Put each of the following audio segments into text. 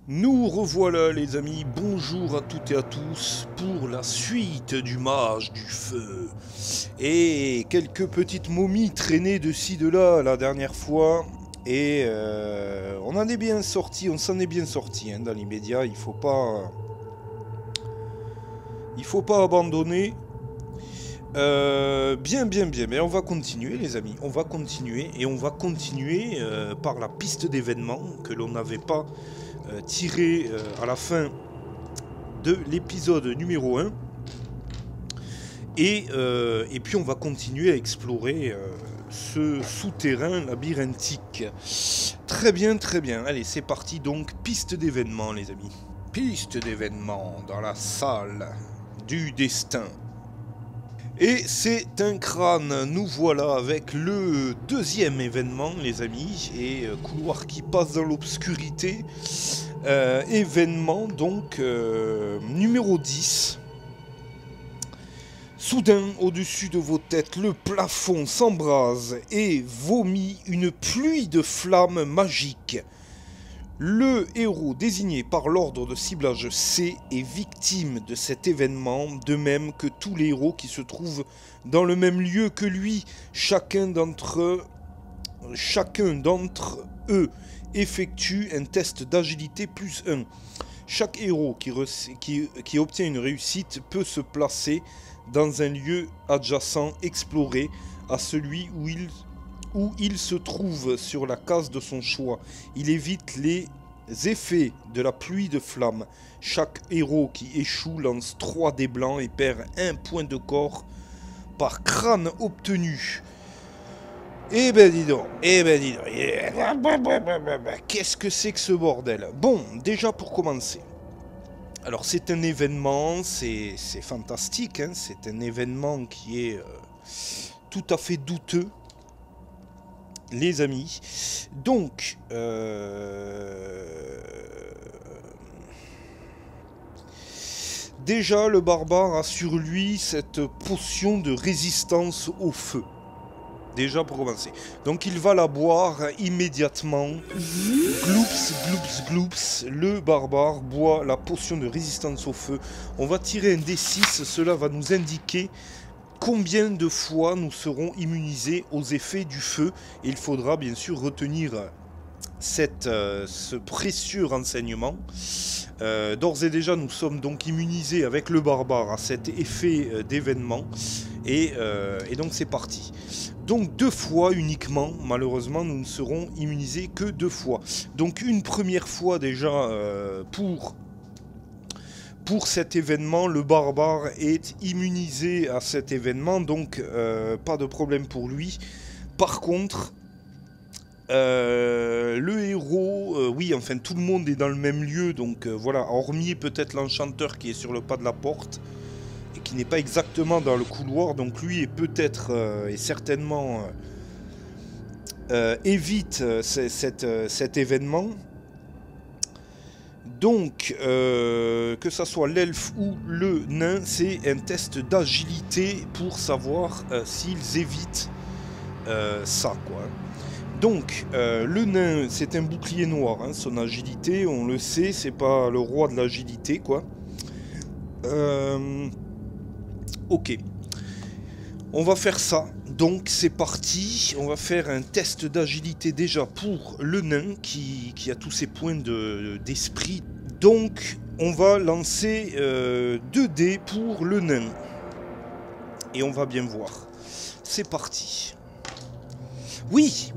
Nous revoilà les amis, bonjour à toutes et à tous pour la suite du Mage du Feu. Et quelques petites momies traînées de ci de là la dernière fois. Et on en est bien sorti, on s'en est bien sorti hein, dans l'immédiat, il faut pas abandonner. Bien, mais on va continuer les amis, on va continuer et on va continuer par la piste d'événements que l'on n'avait pas tiré à la fin de l'épisode numéro 1 et puis on va continuer à explorer ce souterrain labyrinthique. Très bien, allez c'est parti donc, piste d'événements les amis. Piste d'événements dans la salle du destin. Et c'est un crâne, nous voilà avec le deuxième événement les amis, et couloir qui passe dans l'obscurité, événement donc numéro 10. Soudain, au-dessus de vos têtes, le plafond s'embrase et vomit une pluie de flammes magiques. Le héros désigné par l'ordre de ciblage C est victime de cet événement, de même que tous les héros qui se trouvent dans le même lieu que lui. Chacun d'entre eux effectue un test d'agilité plus 1. Chaque héros qui obtient une réussite peut se placer dans un lieu adjacent exploré à celui où il se trouve sur la case de son choix. Il évite les effets de la pluie de flammes. Chaque héros qui échoue lance 3 dés blancs et perd 1 point de corps par crâne obtenu. Eh ben dis donc, qu'est-ce que c'est que ce bordel? Bon, déjà pour commencer. Alors c'est un événement, c'est fantastique, hein, c'est un événement qui est tout à fait douteux. Les amis, donc déjà le barbare a sur lui cette potion de résistance au feu. Déjà pour commencer. Donc il va la boire immédiatement. Gloops, gloops, gloops. Le barbare boit la potion de résistance au feu. On va tirer un D6, cela va nous indiquer combien de fois nous serons immunisés aux effets du feu. Et il faudra bien sûr retenir ce précieux renseignement. D'ores et déjà nous sommes donc immunisés avec le barbare à cet effet d'événement. Et donc c'est parti. Donc 2 fois uniquement, malheureusement nous ne serons immunisés que 2 fois. Donc une première fois déjà pour cet événement, le barbare est immunisé à cet événement, donc pas de problème pour lui. Par contre, le héros, oui, enfin tout le monde est dans le même lieu, donc voilà, hormis peut-être l'enchanteur qui est sur le pas de la porte et qui n'est pas exactement dans le couloir, donc lui est peut-être et certainement évite cet événement. Donc, que ça soit l'elfe ou le nain, c'est un test d'agilité pour savoir s'ils évitent ça, quoi. Donc, le nain, c'est un bouclier noir, hein, son agilité, on le sait, c'est pas le roi de l'agilité, quoi. Ok. On va faire ça. Donc c'est parti, on va faire un test d'agilité déjà pour le nain qui a tous ses points d'esprit. Donc on va lancer 2 dés pour le nain. Et on va bien voir. C'est parti. Oui,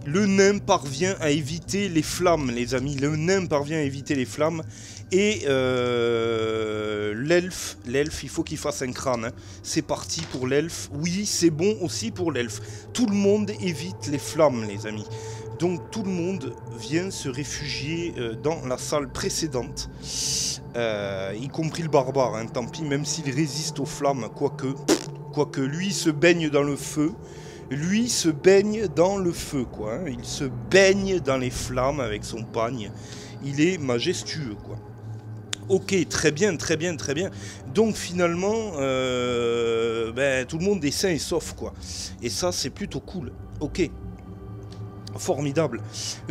le nain parvient à éviter les flammes les amis, le nain parvient à éviter les flammes. Et l'elfe, il faut qu'il fasse un crâne. Hein. C'est parti pour l'elfe. Oui, c'est bon aussi pour l'elfe. Tout le monde évite les flammes, les amis. Donc tout le monde vient se réfugier dans la salle précédente. Y compris le barbare, hein, tant pis, même s'il résiste aux flammes, quoique lui se baigne dans le feu. Lui se baigne dans le feu, quoi. Hein. Il se baigne dans les flammes avec son pagne. Il est majestueux, quoi. Ok, très bien. Donc finalement, tout le monde est sain et sauf, quoi. Et ça, c'est plutôt cool. Ok. Formidable.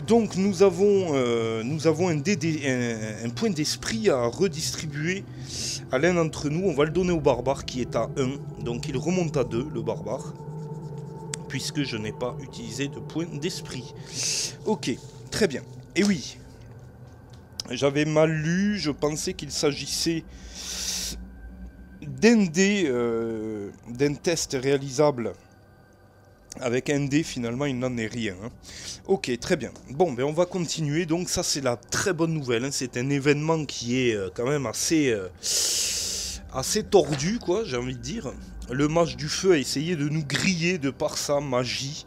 Donc nous avons un point d'esprit à redistribuer à l'un d'entre nous. On va le donner au barbare qui est à 1. Donc il remonte à 2, le barbare. Puisque je n'ai pas utilisé de point d'esprit. Ok, très bien. Et oui, j'avais mal lu, je pensais qu'il s'agissait d'un test réalisable. Avec un dé, finalement, il n'en est rien. Hein. Ok, très bien. Bon, ben on va continuer. Donc ça, c'est la très bonne nouvelle. Hein. C'est un événement qui est quand même assez tordu, quoi, j'ai envie de dire. Le mage du feu a essayé de nous griller de par sa magie.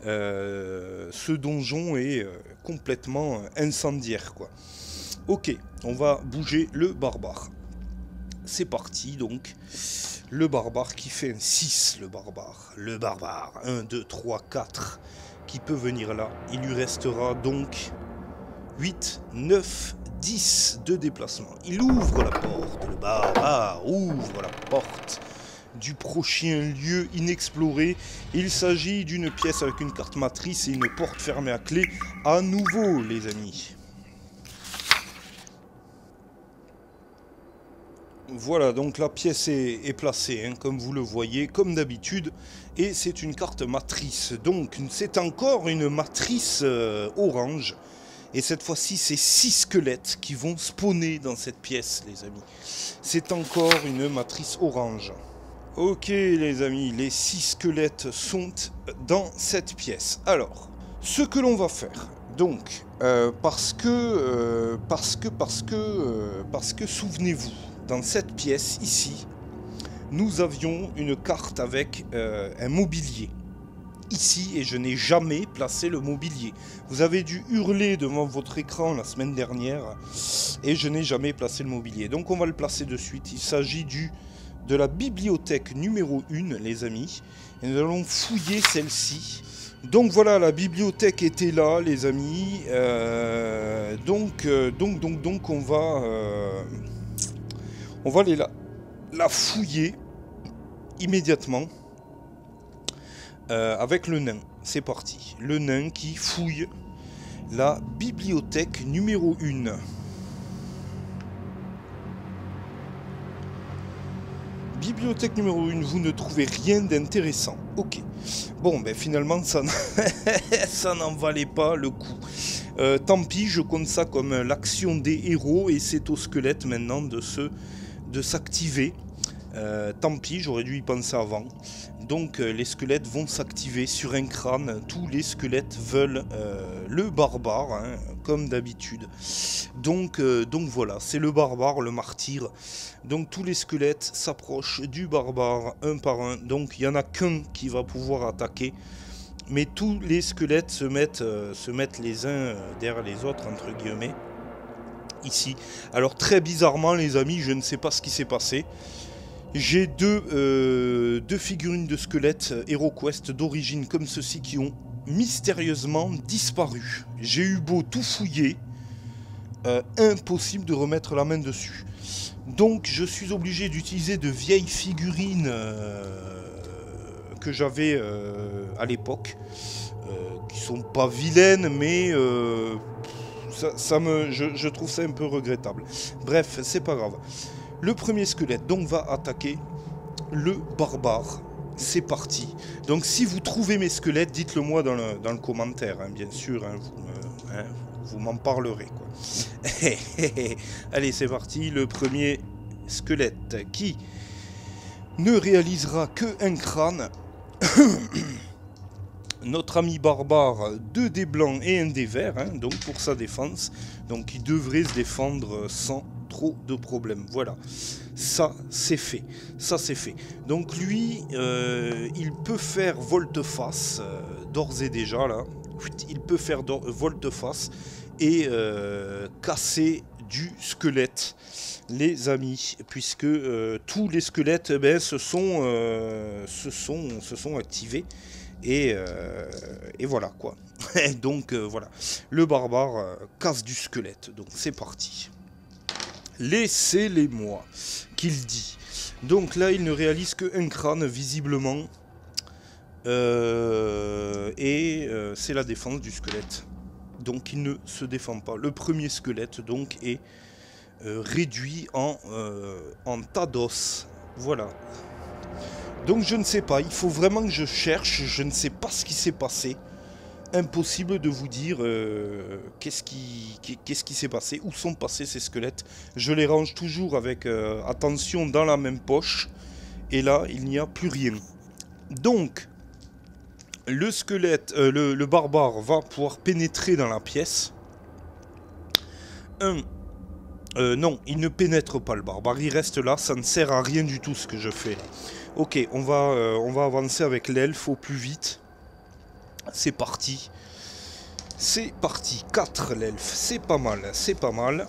Ce donjon est complètement incendiaire, quoi. Ok, on va bouger le barbare. C'est parti, donc. Le barbare qui fait un 6, le barbare. Le barbare, 1, 2, 3, 4, qui peut venir là. Il lui restera donc 8, 9, 10 de déplacement. Il ouvre la porte, le barbare ouvre la porte du prochain lieu inexploré. Il s'agit d'une pièce avec une carte matrice et une porte fermée à clé. À nouveau, les amis. Voilà, donc la pièce est placée, hein, comme vous le voyez, comme d'habitude, et c'est une carte matrice. Donc c'est encore une matrice orange, et cette fois-ci c'est 6 squelettes qui vont spawner dans cette pièce, les amis. C'est encore une matrice orange. Ok les amis, les 6 squelettes sont dans cette pièce. Alors, ce que l'on va faire, donc, parce que souvenez-vous, dans cette pièce, ici, nous avions une carte avec un mobilier. Ici, et je n'ai jamais placé le mobilier. Vous avez dû hurler devant votre écran la semaine dernière, et je n'ai jamais placé le mobilier. Donc on va le placer de suite. Il s'agit de la bibliothèque numéro 1, les amis. Et nous allons fouiller celle-ci. Donc voilà, la bibliothèque était là, les amis. Donc on va aller la fouiller immédiatement avec le nain. C'est parti. Le nain qui fouille la bibliothèque numéro 1. Bibliothèque numéro 1, vous ne trouvez rien d'intéressant. Ok. Bon, ben finalement, ça n'en valait pas le coup. Tant pis, je compte ça comme l'action des héros et c'est au squelette maintenant de s'activer. Tant pis, j'aurais dû y penser avant. Donc les squelettes vont s'activer sur un crâne. Tous les squelettes veulent le barbare, hein, comme d'habitude. Donc voilà, c'est le barbare, le martyr. Donc tous les squelettes s'approchent du barbare un par un. Donc il n'y en a qu'un qui va pouvoir attaquer. Mais tous les squelettes se mettent les uns derrière les autres, entre guillemets. Ici. Alors très bizarrement les amis, je ne sais pas ce qui s'est passé. J'ai deux figurines de squelettes HeroQuest d'origine comme ceci qui ont mystérieusement disparu. J'ai eu beau tout fouiller, impossible de remettre la main dessus. Donc je suis obligé d'utiliser de vieilles figurines que j'avais à l'époque, qui sont pas vilaines mais... je trouve ça un peu regrettable. Bref, c'est pas grave. Le premier squelette donc va attaquer le barbare. C'est parti. Donc si vous trouvez mes squelettes, dites-le moi dans le commentaire, hein, bien sûr. Hein, vous m'en parlerez, quoi. Allez, c'est parti. Le premier squelette qui ne réalisera qu'un crâne. Notre ami barbare, 2 dés blancs et 1 dé vert, hein, donc pour sa défense. Donc il devrait se défendre sans trop de problèmes. Voilà, ça c'est fait. Ça c'est fait. Donc lui, il peut faire volte-face, d'ores et déjà là. Il peut faire volte-face et casser du squelette, les amis, puisque tous les squelettes se sont activés. Et voilà quoi. Donc voilà. Le barbare casse du squelette. Donc c'est parti. C'est la défense du squelette. Donc il ne se défend pas. Le premier squelette donc est réduit en tas d'os. Voilà. Donc je ne sais pas, il faut vraiment que je cherche, je ne sais pas ce qui s'est passé. Impossible de vous dire qu'est-ce qui s'est passé, où sont passés ces squelettes. Je les range toujours avec attention dans la même poche. Et là, il n'y a plus rien. Donc, le squelette, le barbare va pouvoir pénétrer dans la pièce. Non, il ne pénètre pas le barbare, il reste là, ça ne sert à rien du tout ce que je fais là. Ok, on va avancer avec l'elfe au plus vite. C'est parti. C'est parti. 4 l'elfe. C'est pas mal. C'est pas mal.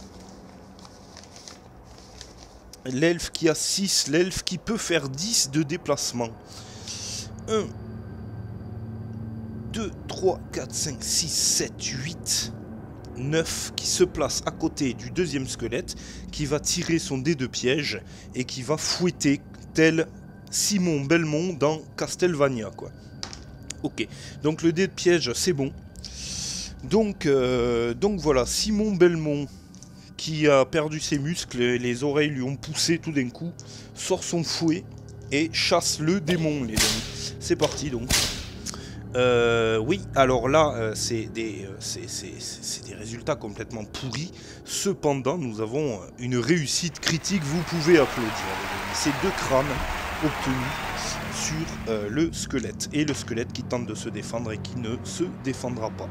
L'elfe qui a 6. L'elfe qui peut faire 10 de déplacement. 1, 2, 3, 4, 5, 6, 7, 8, 9 qui se place à côté du deuxième squelette qui va tirer son dé de piège et qui va fouetter tel Simon Belmont dans Castlevania quoi. Ok, donc le dé de piège c'est bon. Donc voilà, Simon Belmont qui a perdu ses muscles, les oreilles lui ont poussé tout d'un coup, sort son fouet et chasse le démon les amis. C'est parti donc. Oui, alors là, c'est des résultats complètement pourris. Cependant, nous avons une réussite critique. Vous pouvez applaudir. C'est 2 crânes obtenus sur le squelette. Et le squelette qui tente de se défendre et qui ne se défendra pas.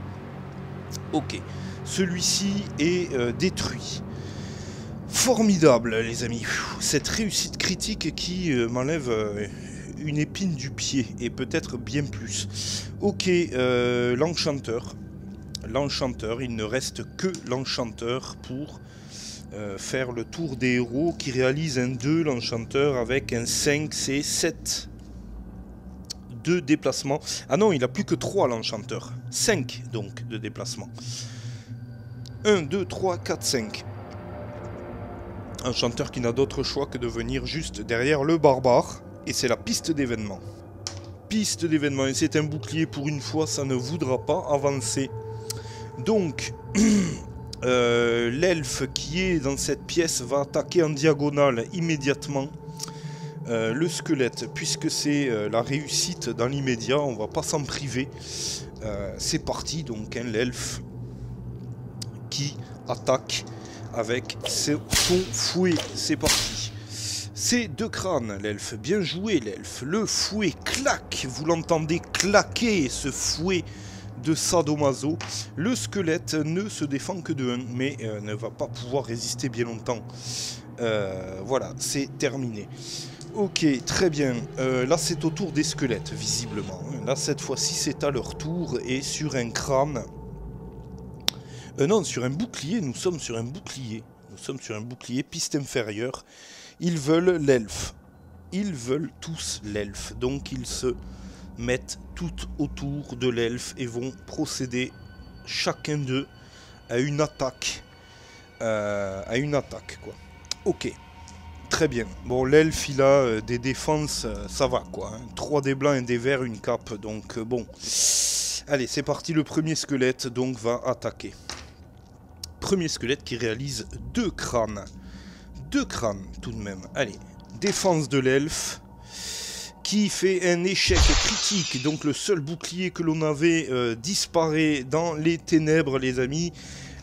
Ok, celui-ci est détruit. Formidable, les amis. Cette réussite critique qui m'enlève... une épine du pied, et peut-être bien plus. Ok, l'enchanteur. L'enchanteur, il ne reste que l'enchanteur pour faire le tour des héros qui réalise un 2, l'enchanteur, avec un 5, c'est 7 de déplacement. Ah non, il n'a plus que 3 l'enchanteur. 5 donc de déplacement. 1, 2, 3, 4, 5. Un chanteur qui n'a d'autre choix que de venir juste derrière le barbare. Et c'est la piste d'événement. Piste d'événement. Et c'est un bouclier pour une fois, ça ne voudra pas avancer. Donc, l'elfe qui est dans cette pièce va attaquer en diagonale immédiatement le squelette. Puisque c'est la réussite dans l'immédiat, on va pas s'en priver. C'est parti, donc, hein, l'elfe qui attaque avec son fouet. C'est parti. C'est 2 crânes, l'elfe. Bien joué, l'elfe. Le fouet claque. Vous l'entendez claquer, ce fouet de Sadomaso. Le squelette ne se défend que de 1, mais ne va pas pouvoir résister bien longtemps. Voilà, c'est terminé. Ok, très bien. Là, c'est au tour des squelettes, visiblement. Là, cette fois-ci, c'est à leur tour. Et sur un crâne... non, sur un bouclier. Nous sommes sur un bouclier. Nous sommes sur un bouclier, piste inférieure. Ils veulent l'elfe. Ils veulent tous l'elfe. Donc ils se mettent tout autour de l'elfe et vont procéder chacun d'eux à une attaque. Quoi. Ok. Très bien. Bon, l'elfe, il a des défenses, ça va quoi. Hein. 3 des blancs, 1 des verts, une cape. Donc bon. Allez, c'est parti. Le premier squelette donc va attaquer. Premier squelette qui réalise 2 crânes. 2 crânes tout de même. Allez, défense de l'elfe qui fait un échec critique. Donc le seul bouclier que l'on avait disparaît dans les ténèbres, les amis.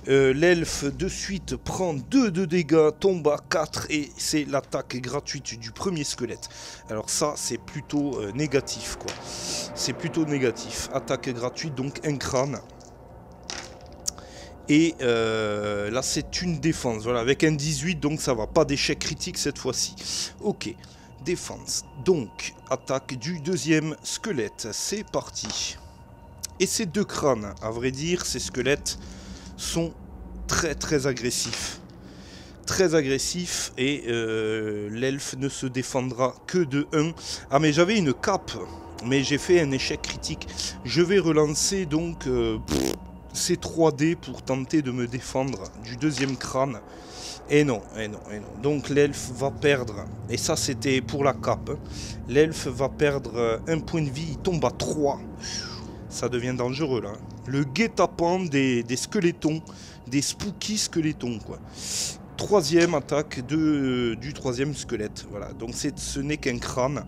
L'elfe de suite prend 2 de dégâts, tombe à 4 et c'est l'attaque gratuite du premier squelette. Alors ça c'est plutôt négatif quoi. C'est plutôt négatif. Attaque gratuite donc 1 crâne. Et là c'est une défense, voilà, avec un 18 donc ça va, pas d'échec critique cette fois-ci. Ok, défense, donc attaque du deuxième squelette, c'est parti. Et ces 2 crânes, à vrai dire, ces squelettes sont très agressifs. Très agressifs et l'elfe ne se défendra que de 1. Ah mais j'avais une cape, mais j'ai fait un échec critique. Je vais relancer donc... ses 3D pour tenter de me défendre du deuxième crâne. Et non, et non, et non. Donc l'elfe va perdre, et ça c'était pour la cape, hein. L'elfe va perdre un point de vie, il tombe à 3. Ça devient dangereux là. Le guet-apens des squelettons, des spooky squelettons quoi. Troisième attaque du troisième squelette. Voilà, donc ce n'est qu'un crâne.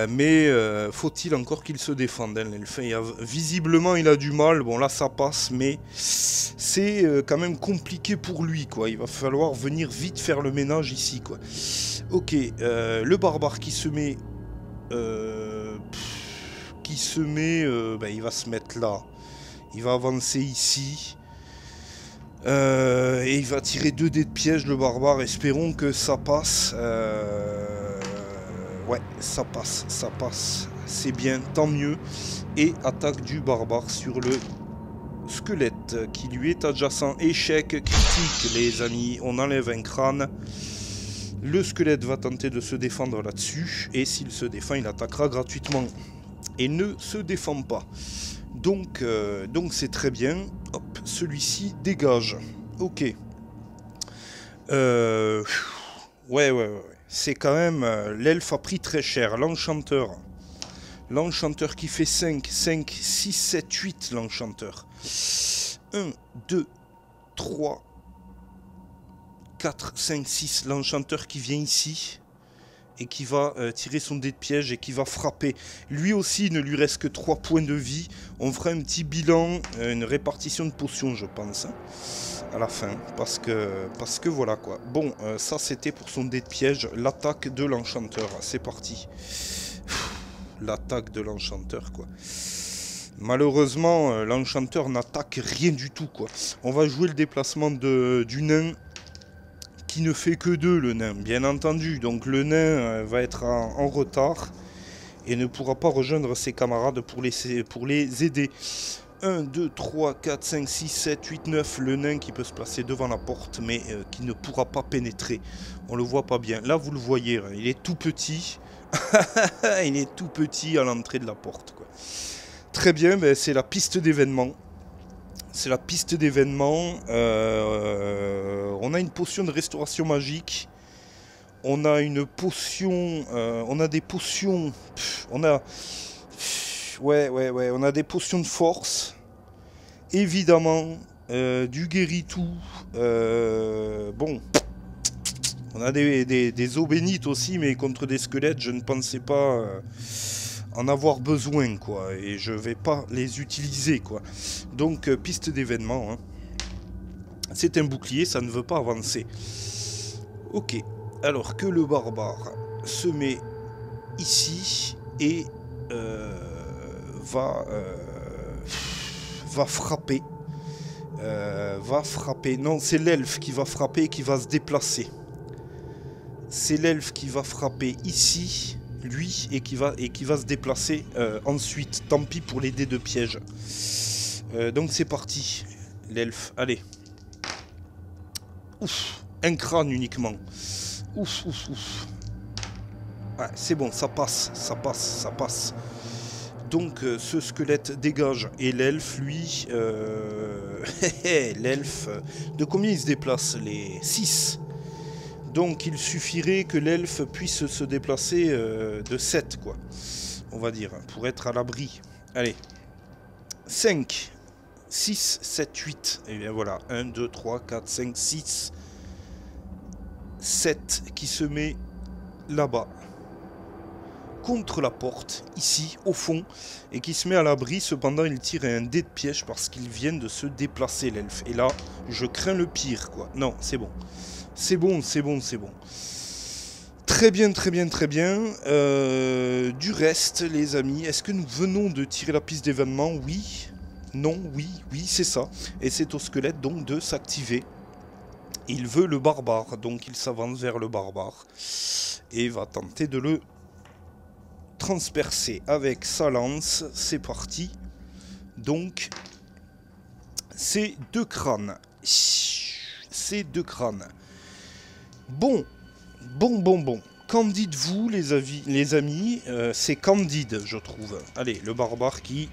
Mais faut-il encore qu'il se défende, hein, l'elfe. Visiblement il a du mal, bon là ça passe, mais c'est quand même compliqué pour lui quoi. Il va falloir venir vite faire le ménage ici quoi. Ok, le barbare qui se met... il va se mettre là. Il va avancer ici. Et il va tirer 2 dés de piège le barbare, espérons que ça passe. Ouais, ça passe, c'est bien, tant mieux. Et attaque du barbare sur le squelette qui lui est adjacent. Échec critique les amis, on enlève un crâne. Le squelette va tenter de se défendre là-dessus, et s'il se défend, il attaquera gratuitement. Et ne se défend pas. Donc c'est très bien. Hop, celui-ci dégage. Ok. Ouais. C'est quand même... l'elfe a pris très cher. L'enchanteur. L'enchanteur qui fait 5, 6, 7, 8, l'enchanteur. 1, 2, 3, 4, 5, 6. L'enchanteur qui vient ici. Et qui va tirer son dé de piège et qui va frapper. Lui aussi, il ne lui reste que 3 points de vie. On fera un petit bilan, une répartition de potions, je pense, hein, à la fin. Parce que voilà, quoi. Bon, ça, c'était pour son dé de piège. L'attaque de l'enchanteur. C'est parti. L'attaque de l'enchanteur, quoi. Malheureusement, l'enchanteur n'attaque rien du tout, quoi. On va jouer le déplacement du nain. Qui ne fait que 2 le nain, bien entendu. Donc le nain va être en retard et ne pourra pas rejoindre ses camarades pour les aider. 1, 2, 3, 4, 5, 6, 7, 8, 9. Le nain qui peut se placer devant la porte, mais qui ne pourra pas pénétrer. On le voit pas bien. Là, vous le voyez, il est tout petit. Il est tout petit à l'entrée de la porte, quoi. Très bien, ben, c'est la piste d'événement. C'est la piste d'événement. On a une potion de restauration magique. On a une potion... on a des potions... on a... Ouais. On a des potions de force. Évidemment. Du guéri-tout. Bon. On a des eaux bénites aussi, mais contre des squelettes, je ne pensais pas... en avoir besoin quoi, et je vais pas les utiliser quoi. Donc piste d'événement, hein. C'est un bouclier, ça ne veut pas avancer. Ok, alors que le barbare se met ici et va frapper. Non, c'est l'elfe qui va frapper et qui va se déplacer. C'est l'elfe qui va frapper ici. Lui et qui va se déplacer ensuite. Tant pis pour les dés de piège. Donc c'est parti. L'elfe, allez. Ouf, un crâne uniquement. Ouf. Ouais, c'est bon, ça passe. Donc ce squelette dégage. Et l'elfe, lui... l'elfe... De combien il se déplace? Les 6. Donc il suffirait que l'elfe puisse se déplacer de 7, quoi. On va dire, pour être à l'abri. Allez. 5, 6, 7, 8. Et bien voilà. 1, 2, 3, 4, 5, 6, 7 qui se met là-bas. Contre la porte, ici, au fond. Et qui se met à l'abri. Cependant, il tire un dé de piège parce qu'il vient de se déplacer, l'elfe. Et là, je crains le pire, quoi. Non, c'est bon. C'est bon. Très bien. Du reste, les amis, est-ce que nous venons de tirer la piste d'événement? Oui. Non, oui, c'est ça. Et c'est au squelette, donc, de s'activer. Il veut le barbare, donc il s'avance vers le barbare. Et va tenter de le transpercer avec sa lance. C'est parti. Donc, c'est 2 crânes. C'est 2 crânes. Bon. Qu'en dites-vous, les amis? C'est candide, je trouve. Allez, le barbare qui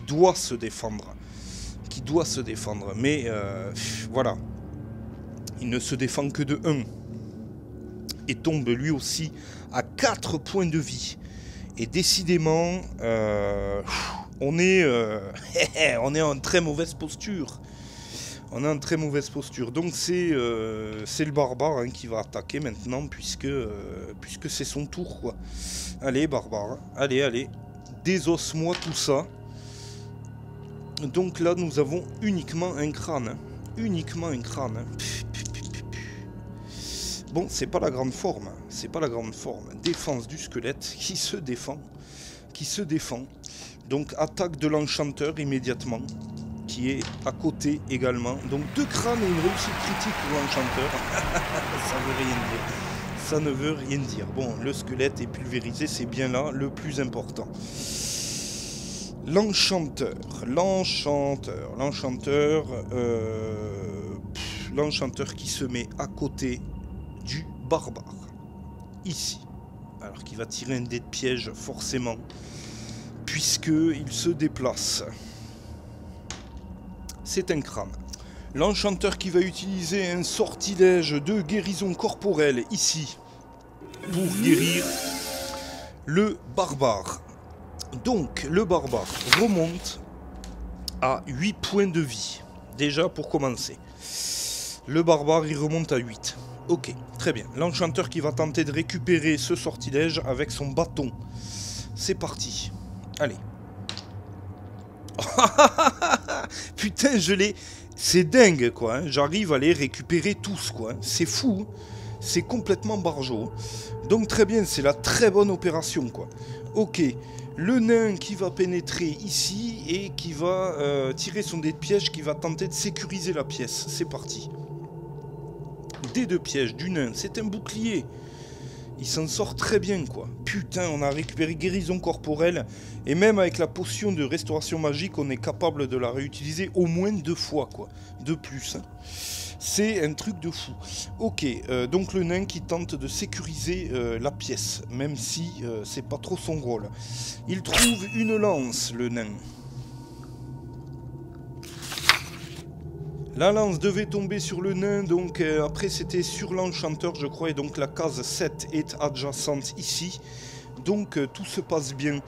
qui doit se défendre. Mais voilà. Il ne se défend que de 1. Et tombe lui aussi à 4 points de vie. Et décidément, on est en très mauvaise posture. Donc c'est le barbare hein, qui va attaquer maintenant, puisque c'est son tour, quoi. Allez, barbare. Allez. Désosse-moi tout ça. Donc là, nous avons uniquement un crâne. Bon, c'est pas la grande forme. Défense du squelette qui se défend. Donc attaque de l'enchanteur immédiatement, qui est à côté également. Donc 2 crânes et une réussite critique pour l'enchanteur. Ça ne veut rien dire. Bon, le squelette est pulvérisé, c'est bien là le plus important. L'enchanteur qui se met à côté du barbare, ici. Alors qu'il va tirer un dé de piège, forcément, puisqu'il se déplace. C'est un crâne. L'enchanteur qui va utiliser un sortilège de guérison corporelle, ici, pour guérir le barbare. Donc, le barbare remonte à 8 points de vie. Déjà, pour commencer. Le barbare, il remonte à 8. Ok, très bien. L'enchanteur qui va tenter de récupérer ce sortilège avec son bâton. C'est parti. Allez. Putain, je l'ai... C'est dingue, quoi. Hein. J'arrive à les récupérer tous, quoi. C'est fou. C'est complètement barjot. Donc, très bien, c'est la très bonne opération, quoi. Ok. Le nain qui va pénétrer ici et qui va tirer son dé de piège, qui va tenter de sécuriser la pièce. C'est parti. Dé de piège du nain, c'est un bouclier. Il s'en sort très bien, quoi. Putain, on a récupéré guérison corporelle. Et même avec la potion de restauration magique, on est capable de la réutiliser au moins 2 fois, quoi. De plus, hein. C'est un truc de fou. Ok, donc le nain qui tente de sécuriser la pièce, même si c'est pas trop son rôle. Il trouve une lance, le nain. La lance devait tomber sur le nain, donc après c'était sur l'enchanteur, je crois, et donc la case 7 est adjacente ici. Donc tout se passe bien.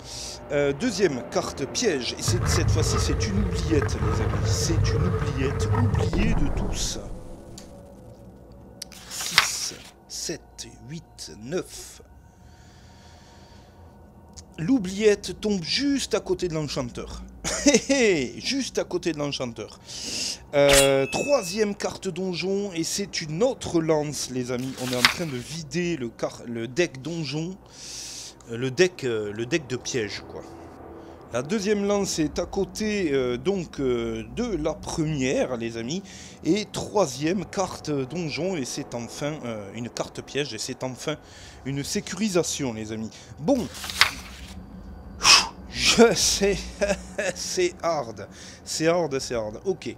Deuxième carte piège, et cette fois-ci c'est une oubliette, les amis. C'est une oubliette, oubliée de tous. 7, 8, 9. L'oubliette tombe juste à côté de l'enchanteur. Juste à côté de l'enchanteur. Troisième carte donjon, et c'est une autre lance, les amis. On est en train de vider le deck donjon. Le deck de piège, quoi. La deuxième lance est à côté de la première, les amis. Et troisième carte donjon, et c'est enfin une carte piège, et c'est enfin une sécurisation, les amis. Bon, je sais, c'est hard. Ok,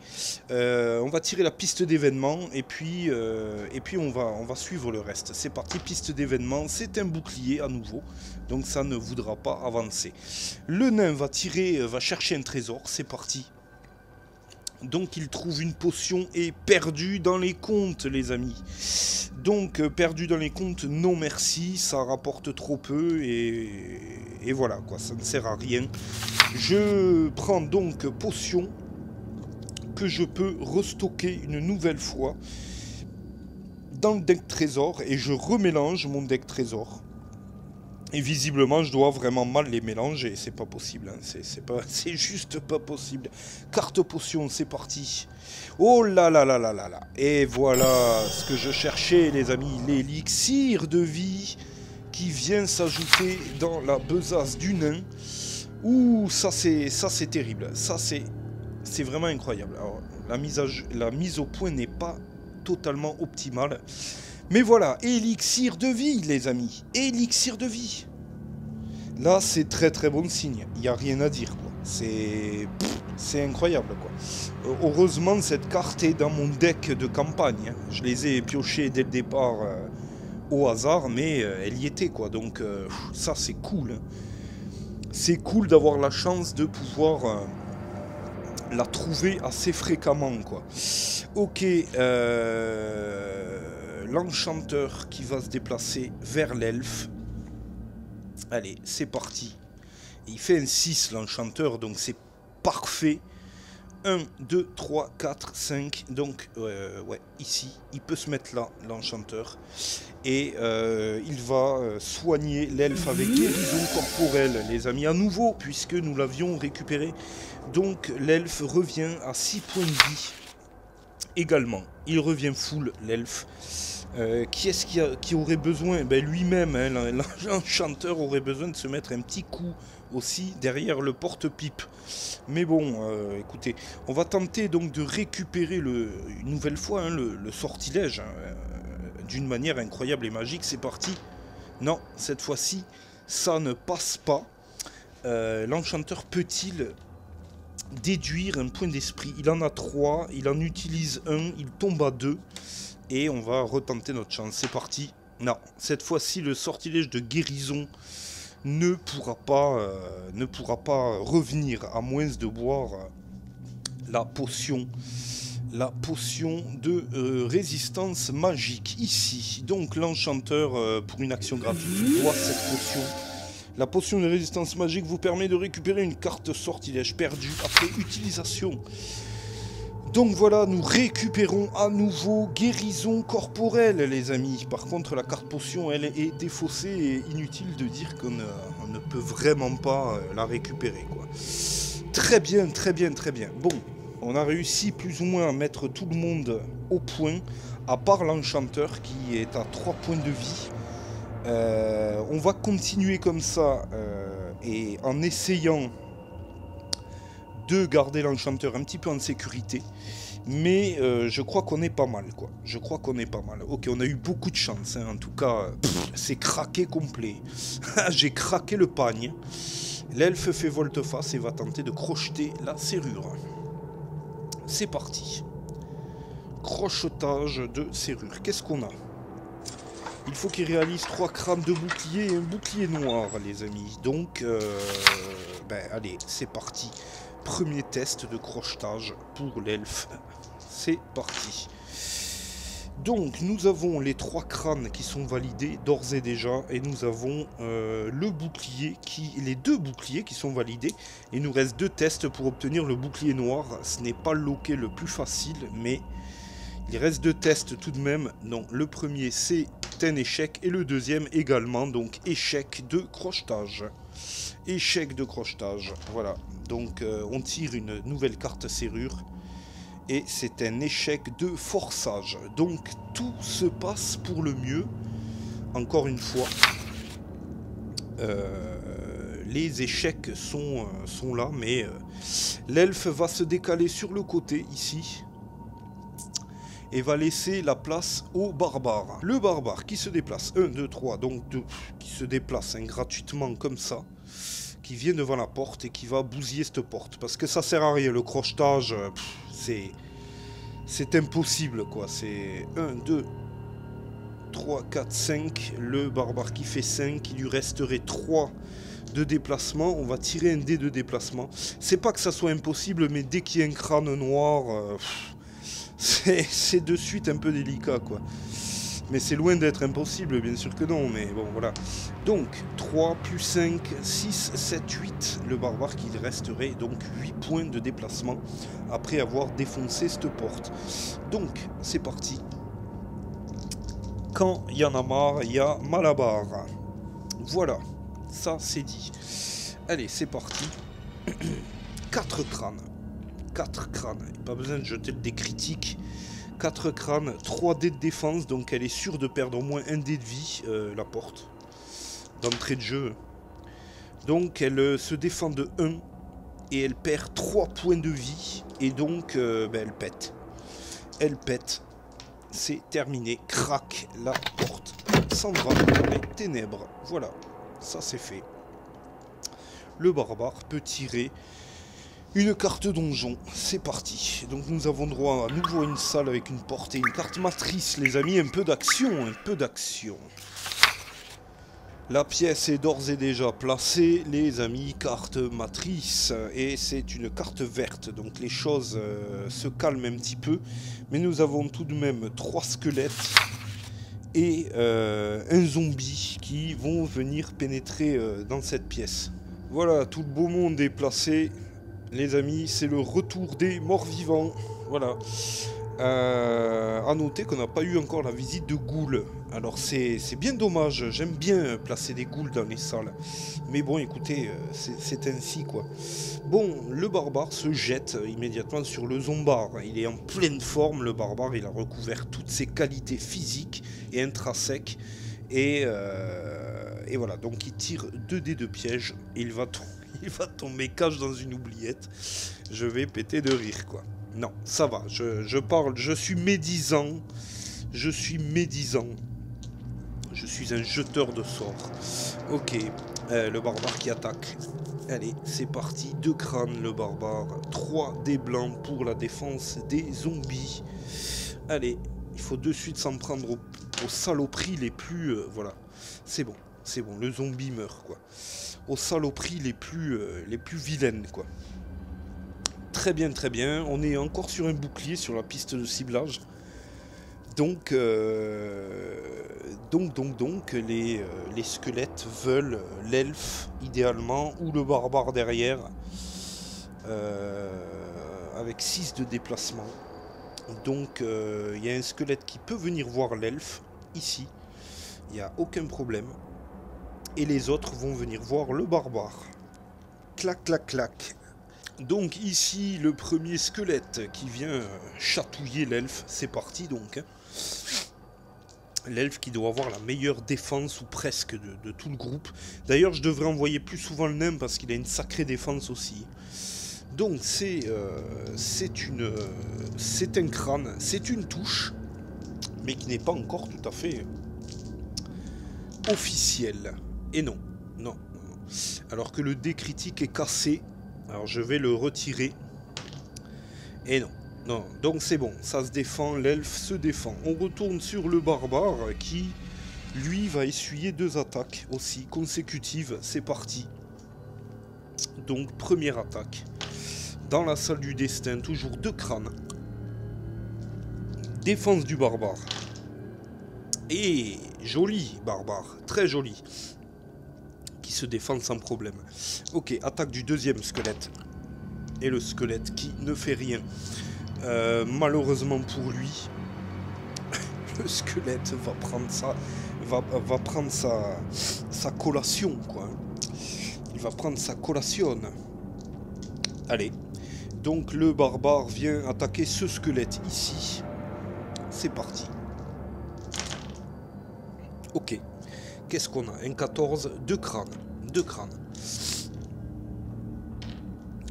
on va tirer la piste d'événement, et puis on va suivre le reste. C'est parti, piste d'événement, c'est un bouclier à nouveau. Donc ça ne voudra pas avancer. Le nain va chercher un trésor, c'est parti. Donc il trouve une potion et perdu dans les comptes, les amis. Donc perdu dans les comptes, non merci, ça rapporte trop peu et voilà quoi, ça ne sert à rien. Je prends donc potion que je peux restocker une nouvelle fois dans le deck trésor et je remélange mon deck trésor. Et visiblement, je dois vraiment mal les mélanger. C'est pas possible. Hein. C'est juste pas possible. Carte potion, c'est parti. Oh là là là là là là. Et voilà ce que je cherchais, les amis. L'élixir de vie qui vient s'ajouter dans la besace du nain. Ouh, ça c'est terrible. Ça c'est vraiment incroyable. Alors, la mise au point n'est pas totalement optimale. Mais voilà, élixir de vie, les amis. Élixir de vie. Là, c'est très très bon signe. Il n'y a rien à dire, quoi. C'est incroyable, quoi. Heureusement, cette carte est dans mon deck de campagne. Hein. Je les ai piochées dès le départ au hasard, mais elle y était, quoi. Donc, ça, c'est cool. Hein. C'est cool d'avoir la chance de pouvoir la trouver assez fréquemment, quoi. Ok, l'enchanteur qui va se déplacer vers l'elfe. Allez, c'est parti. Il fait un 6 l'enchanteur, donc c'est parfait. 1, 2, 3, 4, 5. Donc, ouais, ici, il peut se mettre là, l'enchanteur. Et il va soigner l'elfe avec guérison corporelle, les amis, à nouveau, puisque nous l'avions récupéré. Donc, l'elfe revient à 6 points de vie également. Il revient full, l'elfe. Qui est-ce qui aurait besoin? Ben, lui-même, hein, l'enchanteur aurait besoin de se mettre un petit coup aussi derrière le porte-pipe. Mais bon, écoutez, on va tenter donc de récupérer une nouvelle fois hein, le sortilège d'une manière incroyable et magique. C'est parti. Non, cette fois-ci, ça ne passe pas. L'enchanteur peut-il déduire un point d'esprit? Il en a 3, il en utilise 1, il tombe à 2. Et on va retenter notre chance. C'est parti. Non, cette fois-ci, le sortilège de guérison ne pourra pas revenir, à moins de boire la potion de résistance magique. Ici, donc l'enchanteur, pour une action gratuite, boit cette potion. La potion de résistance magique vous permet de récupérer une carte sortilège perdue après utilisation. Donc voilà, nous récupérons à nouveau guérison corporelle, les amis. Par contre, la carte potion, elle est défaussée et inutile de dire qu'on ne peut vraiment pas la récupérer, quoi. Très bien, très bien, très bien. Bon, on a réussi plus ou moins à mettre tout le monde au point, à part l'enchanteur qui est à 3 points de vie. On va continuer comme ça et en essayant de garder l'enchanteur un petit peu en sécurité, mais je crois qu'on est pas mal, quoi. Je crois qu'on est pas mal. Ok, on a eu beaucoup de chance, hein. En tout cas, c'est craqué complet. J'ai craqué le pagne. L'elfe fait volte-face et va tenter de crocheter la serrure. C'est parti. Crochetage de serrure. Qu'est-ce qu'on a? Il faut qu'il réalise 3 crânes de bouclier et un bouclier noir, les amis. Donc, ben allez, c'est parti. Premier test de crochetage pour l'elfe. C'est parti. Donc, nous avons les 3 crânes qui sont validés d'ores et déjà. Et nous avons le bouclier, les 2 boucliers qui sont validés. Il nous reste 2 tests pour obtenir le bouclier noir. Ce n'est pas le loquet le plus facile, mais il reste 2 tests tout de même. Donc, le premier, c'est un échec. Et le deuxième également. Donc, échec de crochetage. Échec de crochetage. Voilà. Donc on tire une nouvelle carte serrure et c'est un échec de forçage. Donc tout se passe pour le mieux. Encore une fois, les échecs sont là, mais l'elfe va se décaler sur le côté ici et va laisser la place au barbare. Le barbare qui se déplace, 1, 2, 3, donc 2, qui se déplace gratuitement comme ça, qui vient devant la porte et qui va bousiller cette porte. Parce que ça sert à rien, le crochetage, c'est impossible, quoi. C'est 1, 2, 3, 4, 5. Le barbare qui fait 5, il lui resterait 3 de déplacement. On va tirer un dé de déplacement. C'est pas que ça soit impossible, mais dès qu'il y a un crâne noir, c'est de suite un peu délicat, quoi. Mais c'est loin d'être impossible, bien sûr que non, mais bon, voilà. Donc, 3 plus 5, 6, 7, 8. Le barbare qui resterait donc 8 points de déplacement après avoir défoncé cette porte. Donc, c'est parti. Quand il y en a marre, il y a Malabar. Voilà, ça c'est dit. Allez, c'est parti. 4 crânes. 4 crânes. Pas besoin de jeter le dé critique. 4 crânes, 3 dés de défense, donc elle est sûre de perdre au moins un dé de vie, la porte, d'entrée de jeu. Donc elle se défend de 1, et elle perd 3 points de vie, et donc elle pète. Elle pète, c'est terminé, craque la porte, s'en va dans les ténèbres. Voilà, ça c'est fait. Le barbare peut tirer une carte donjon, c'est parti. Donc nous avons droit à nouveau à une salle avec une porte et une carte matrice, les amis. Un peu d'action, un peu d'action. La pièce est d'ores et déjà placée, les amis, carte matrice, et c'est une carte verte, donc les choses se calment un petit peu, mais nous avons tout de même 3 squelettes et un zombie qui vont venir pénétrer dans cette pièce. Voilà, tout le beau monde est placé, les amis, c'est le retour des morts-vivants, voilà. À noter qu'on n'a pas eu encore la visite de ghouls. Alors c'est bien dommage, j'aime bien placer des ghouls dans les salles. Mais bon écoutez, c'est ainsi quoi. Bon, le barbare se jette immédiatement sur le zombard. Il est en pleine forme, le barbare, il a recouvert toutes ses qualités physiques et intrinsèques. Et voilà, donc il tire 2 dés de piège et il va tomber cache dans une oubliette. Je vais péter de rire quoi. Non, ça va, je parle, je suis médisant. Je suis médisant. Je suis un jeteur de sorts. Ok, le barbare qui attaque. Allez, c'est parti. 2 crânes, le barbare. 3 dés blancs pour la défense des zombies. Allez, il faut de suite s'en prendre aux saloperies les plus... voilà, c'est bon, le zombie meurt, quoi. Aux saloperies les plus vilaines, quoi. Très bien, on est encore sur un bouclier sur la piste de ciblage. Donc les squelettes veulent l'elfe idéalement ou le barbare derrière avec 6 de déplacement. Donc il y a un squelette qui peut venir voir l'elfe ici, il n'y a aucun problème. Et les autres vont venir voir le barbare. Clac, clac, clac. Donc ici le premier squelette qui vient chatouiller l'elfe, c'est parti donc. L'elfe qui doit avoir la meilleure défense ou presque de tout le groupe. D'ailleurs je devrais envoyer plus souvent le nain parce qu'il a une sacrée défense aussi. Donc c'est un crâne, c'est une touche, mais qui n'est pas encore tout à fait officielle. Et non. Alors que le dé critique est cassé. Alors je vais le retirer. Et non. Donc c'est bon, ça se défend, l'elfe se défend. On retourne sur le barbare qui, lui, va essuyer 2 attaques aussi consécutives. C'est parti. Donc première attaque. Dans la salle du destin, toujours 2 crânes. Défense du barbare. Et joli barbare, très joli. Qui se défend sans problème. Ok, attaque du deuxième squelette. Et le squelette qui ne fait rien. Malheureusement pour lui, le squelette va prendre sa collation, quoi. Il va prendre sa collation. Allez. Donc le barbare vient attaquer ce squelette ici. C'est parti. Ok. Qu'est-ce qu'on a? Un 14, 2 crânes. 2 crânes.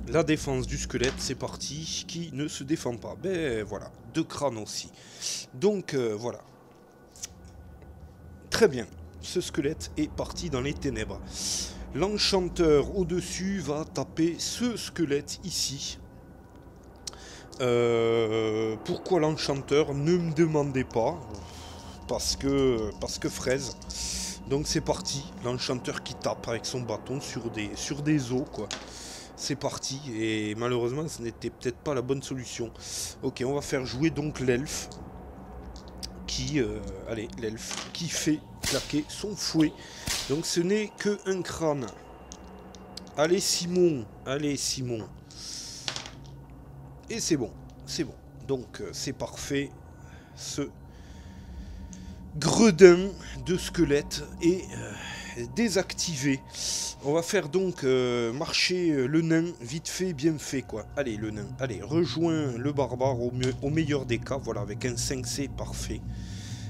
La défense du squelette, c'est parti. Qui ne se défend pas. Ben voilà. 2 crânes aussi. Donc voilà. Très bien. Ce squelette est parti dans les ténèbres. L'enchanteur au-dessus va taper ce squelette ici. Pourquoi l'enchanteur? Ne me demandez pas. Parce que fraise. Donc c'est parti, l'enchanteur qui tape avec son bâton sur des os, quoi. C'est parti, et malheureusement ce n'était peut-être pas la bonne solution. Ok, on va faire jouer donc l'elfe qui, l'elfe qui fait claquer son fouet. Donc ce n'est que un crâne. Allez Simon. Et c'est bon. Donc c'est parfait. Ce gredin de squelette est désactivé. On va faire donc marcher le nain vite fait, bien fait, quoi. Allez, le nain, allez, rejoins le barbare au meilleur des cas. Voilà, avec un 5C parfait.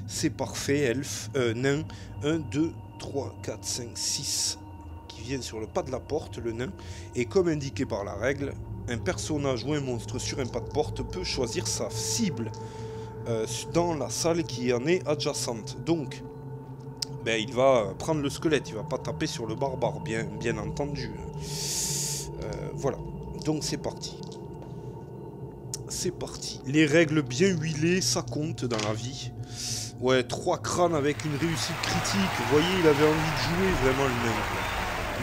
C'est parfait, elfe, nain. 1, 2, 3, 4, 5, 6 qui viennent sur le pas de la porte, le nain. Et comme indiqué par la règle, un personnage ou un monstre sur un pas de porte peut choisir sa cible dans la salle qui en est adjacente. Donc, ben, il va prendre le squelette, il va pas taper sur le barbare, bien entendu. Voilà, donc c'est parti. C'est parti. Les règles bien huilées, ça compte dans la vie. Ouais, 3 crânes avec une réussite critique. Vous voyez, il avait envie de jouer vraiment le nain, quoi.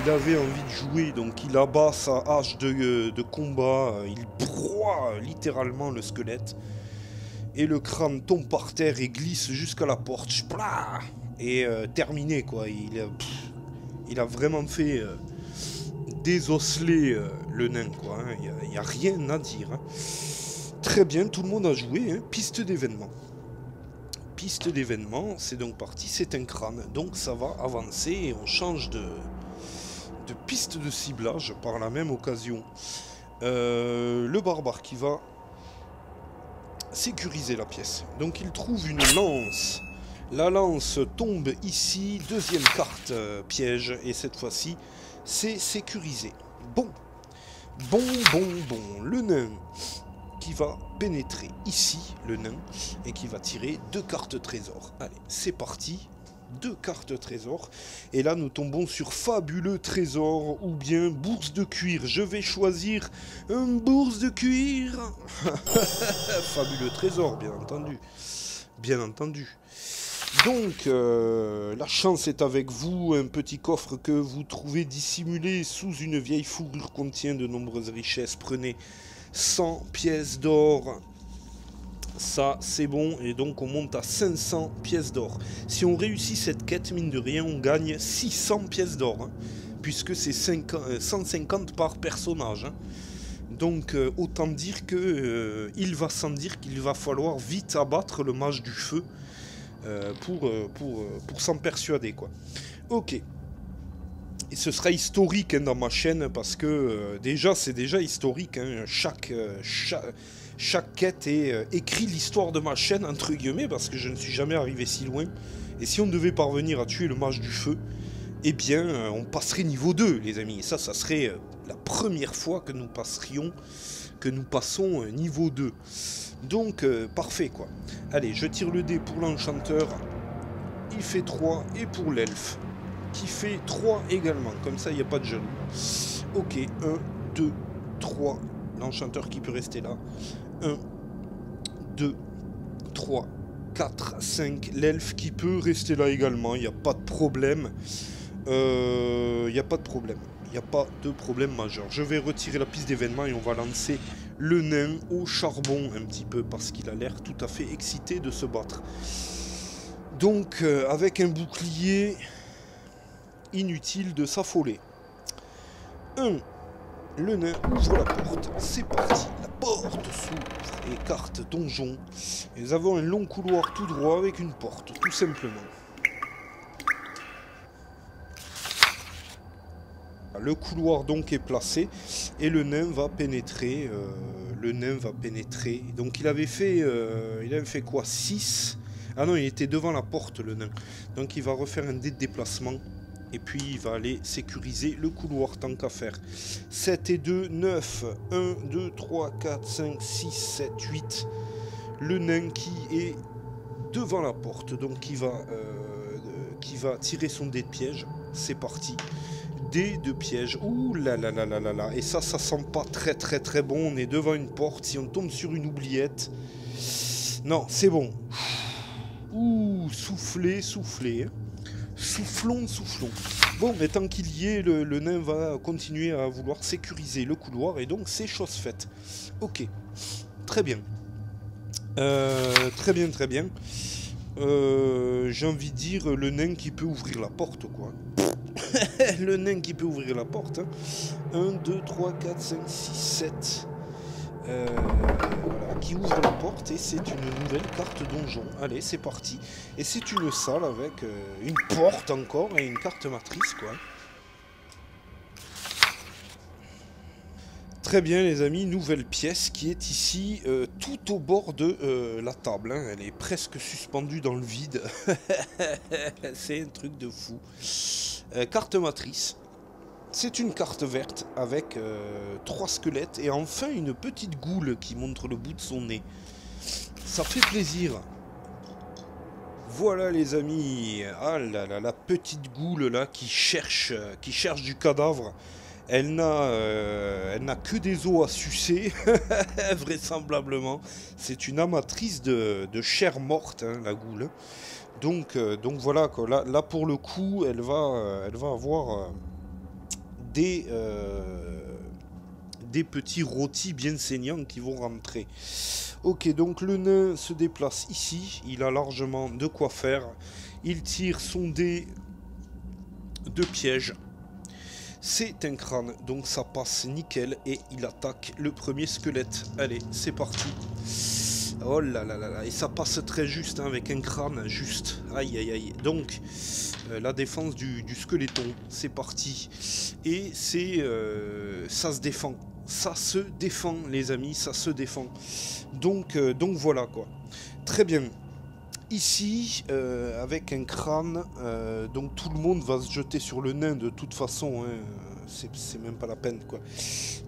Il avait envie de jouer, donc il abat sa hache de combat. Il broie littéralement le squelette. Et le crâne tombe par terre et glisse jusqu'à la porte. Splah et terminé, quoi. Il a vraiment fait désosseler le nain, quoi. Il n'y a rien à dire. Hein. Très bien, tout le monde a joué. Hein. Piste d'événement. Piste d'événement, c'est donc parti, c'est un crâne. Donc ça va avancer et on change de piste de ciblage par la même occasion. Le barbare qui va sécuriser la pièce. Donc il trouve une lance. La lance tombe ici, deuxième carte piège, et cette fois-ci, c'est sécurisé. Bon. Le nain qui va pénétrer ici, le nain, et qui va tirer 2 cartes trésor. Allez, c'est parti. 2 cartes trésor. Et là, nous tombons sur fabuleux trésor ou bien bourse de cuir. Je vais choisir une bourse de cuir. Fabuleux trésor, bien entendu. Bien entendu. Donc, la chance est avec vous. Un petit coffre que vous trouvez dissimulé sous une vieille fourrure contient de nombreuses richesses. Prenez 100 pièces d'or. Ça, c'est bon. Et donc, on monte à 500 pièces d'or. Si on réussit cette quête, mine de rien, on gagne 600 pièces d'or. Hein, puisque c'est 150 par personnage. Hein. Donc, autant dire que il va sans dire qu'il va falloir vite abattre le mage du feu pour s'en persuader, quoi. Ok. Et ce sera historique, hein, dans ma chaîne, parce que déjà, c'est déjà historique. Hein, chaque quête écrit l'histoire de ma chaîne, entre guillemets, parce que je ne suis jamais arrivé si loin. Et si on devait parvenir à tuer le mage du feu, eh bien, on passerait niveau 2, les amis. Et ça serait la première fois que nous passons niveau 2. Donc, parfait, quoi. Allez, je tire le dé pour l'enchanteur. Il fait 3. Et pour l'elfe, qui fait 3 également. Comme ça, il n'y a pas de jaloux. Ok, 1, 2, 3. L'enchanteur qui peut rester là. 1, 2, 3, 4, 5. L'elfe qui peut rester là également. Il n'y a pas de problème. Il n'y a pas de problème. Il n'y a pas de problème majeur. Je vais retirer la piste d'événement et on va lancer le nain au charbon un petit peu parce qu'il a l'air tout à fait excité de se battre. Donc, avec un bouclier, inutile de s'affoler. 1. Le nain ouvre la porte. C'est parti. La porte s'ouvre. Et carte donjon. Et nous avons un long couloir tout droit avec une porte, tout simplement. Le couloir donc est placé et le nain va pénétrer. Donc il avait fait quoi, 6. Ah non, il était devant la porte, le nain. Donc il va refaire un dé de déplacement. Et puis il va aller sécuriser le couloir tant qu'à faire. 7 et 2, 9. 1, 2, 3, 4, 5, 6, 7, 8. Le nain qui est devant la porte. Donc qui va tirer son dé de piège. C'est parti. Dé de piège. Ouh là là là là là là. Et ça sent pas très très très bon. On est devant une porte. Si on tombe sur une oubliette. Non, c'est bon. Ouh, soufflez. Soufflons. Bon, mais tant qu'il y est, le nain va continuer à vouloir sécuriser le couloir. Et donc, c'est chose faite. Ok. Très bien. Très bien. J'ai envie de dire le nain qui peut ouvrir la porte, quoi. Le nain qui peut ouvrir la porte. Hein. 1, 2, 3, 4, 5, 6, 7. Voilà, qui ouvre la porte et c'est une nouvelle carte donjon. Allez, c'est parti. Et c'est une salle avec une porte encore et une carte matrice, quoi. Très bien, les amis, nouvelle pièce qui est ici, tout au bord de la table. Hein. Elle est presque suspendue dans le vide. C'est un truc de fou. Carte matrice. C'est une carte verte avec 3 squelettes et enfin une petite goule qui montre le bout de son nez. Ça fait plaisir. Voilà les amis. Ah là là, la petite goule là qui cherche du cadavre. Elle n'a que des os à sucer, vraisemblablement. C'est une amatrice de chair morte, hein, la goule. Donc voilà, quoi. Là, pour le coup, elle va avoir des, des petits rôtis bien saignants qui vont rentrer. Ok, donc le nain se déplace ici. Il a largement de quoi faire. Il tire son dé de piège. C'est un crâne, donc ça passe nickel. Et il attaque le premier squelette. Allez, c'est parti. Oh là là là là. Et ça passe très juste, hein, avec un crâne juste. Aïe aïe aïe. Donc, la défense du squeletton. C'est parti. Et c'est... ça se défend. Ça se défend, les amis. Ça se défend. Donc voilà, quoi. Très bien. Ici, avec un crâne, donc tout le monde va se jeter sur le nain de toute façon, hein, c'est même pas la peine, quoi.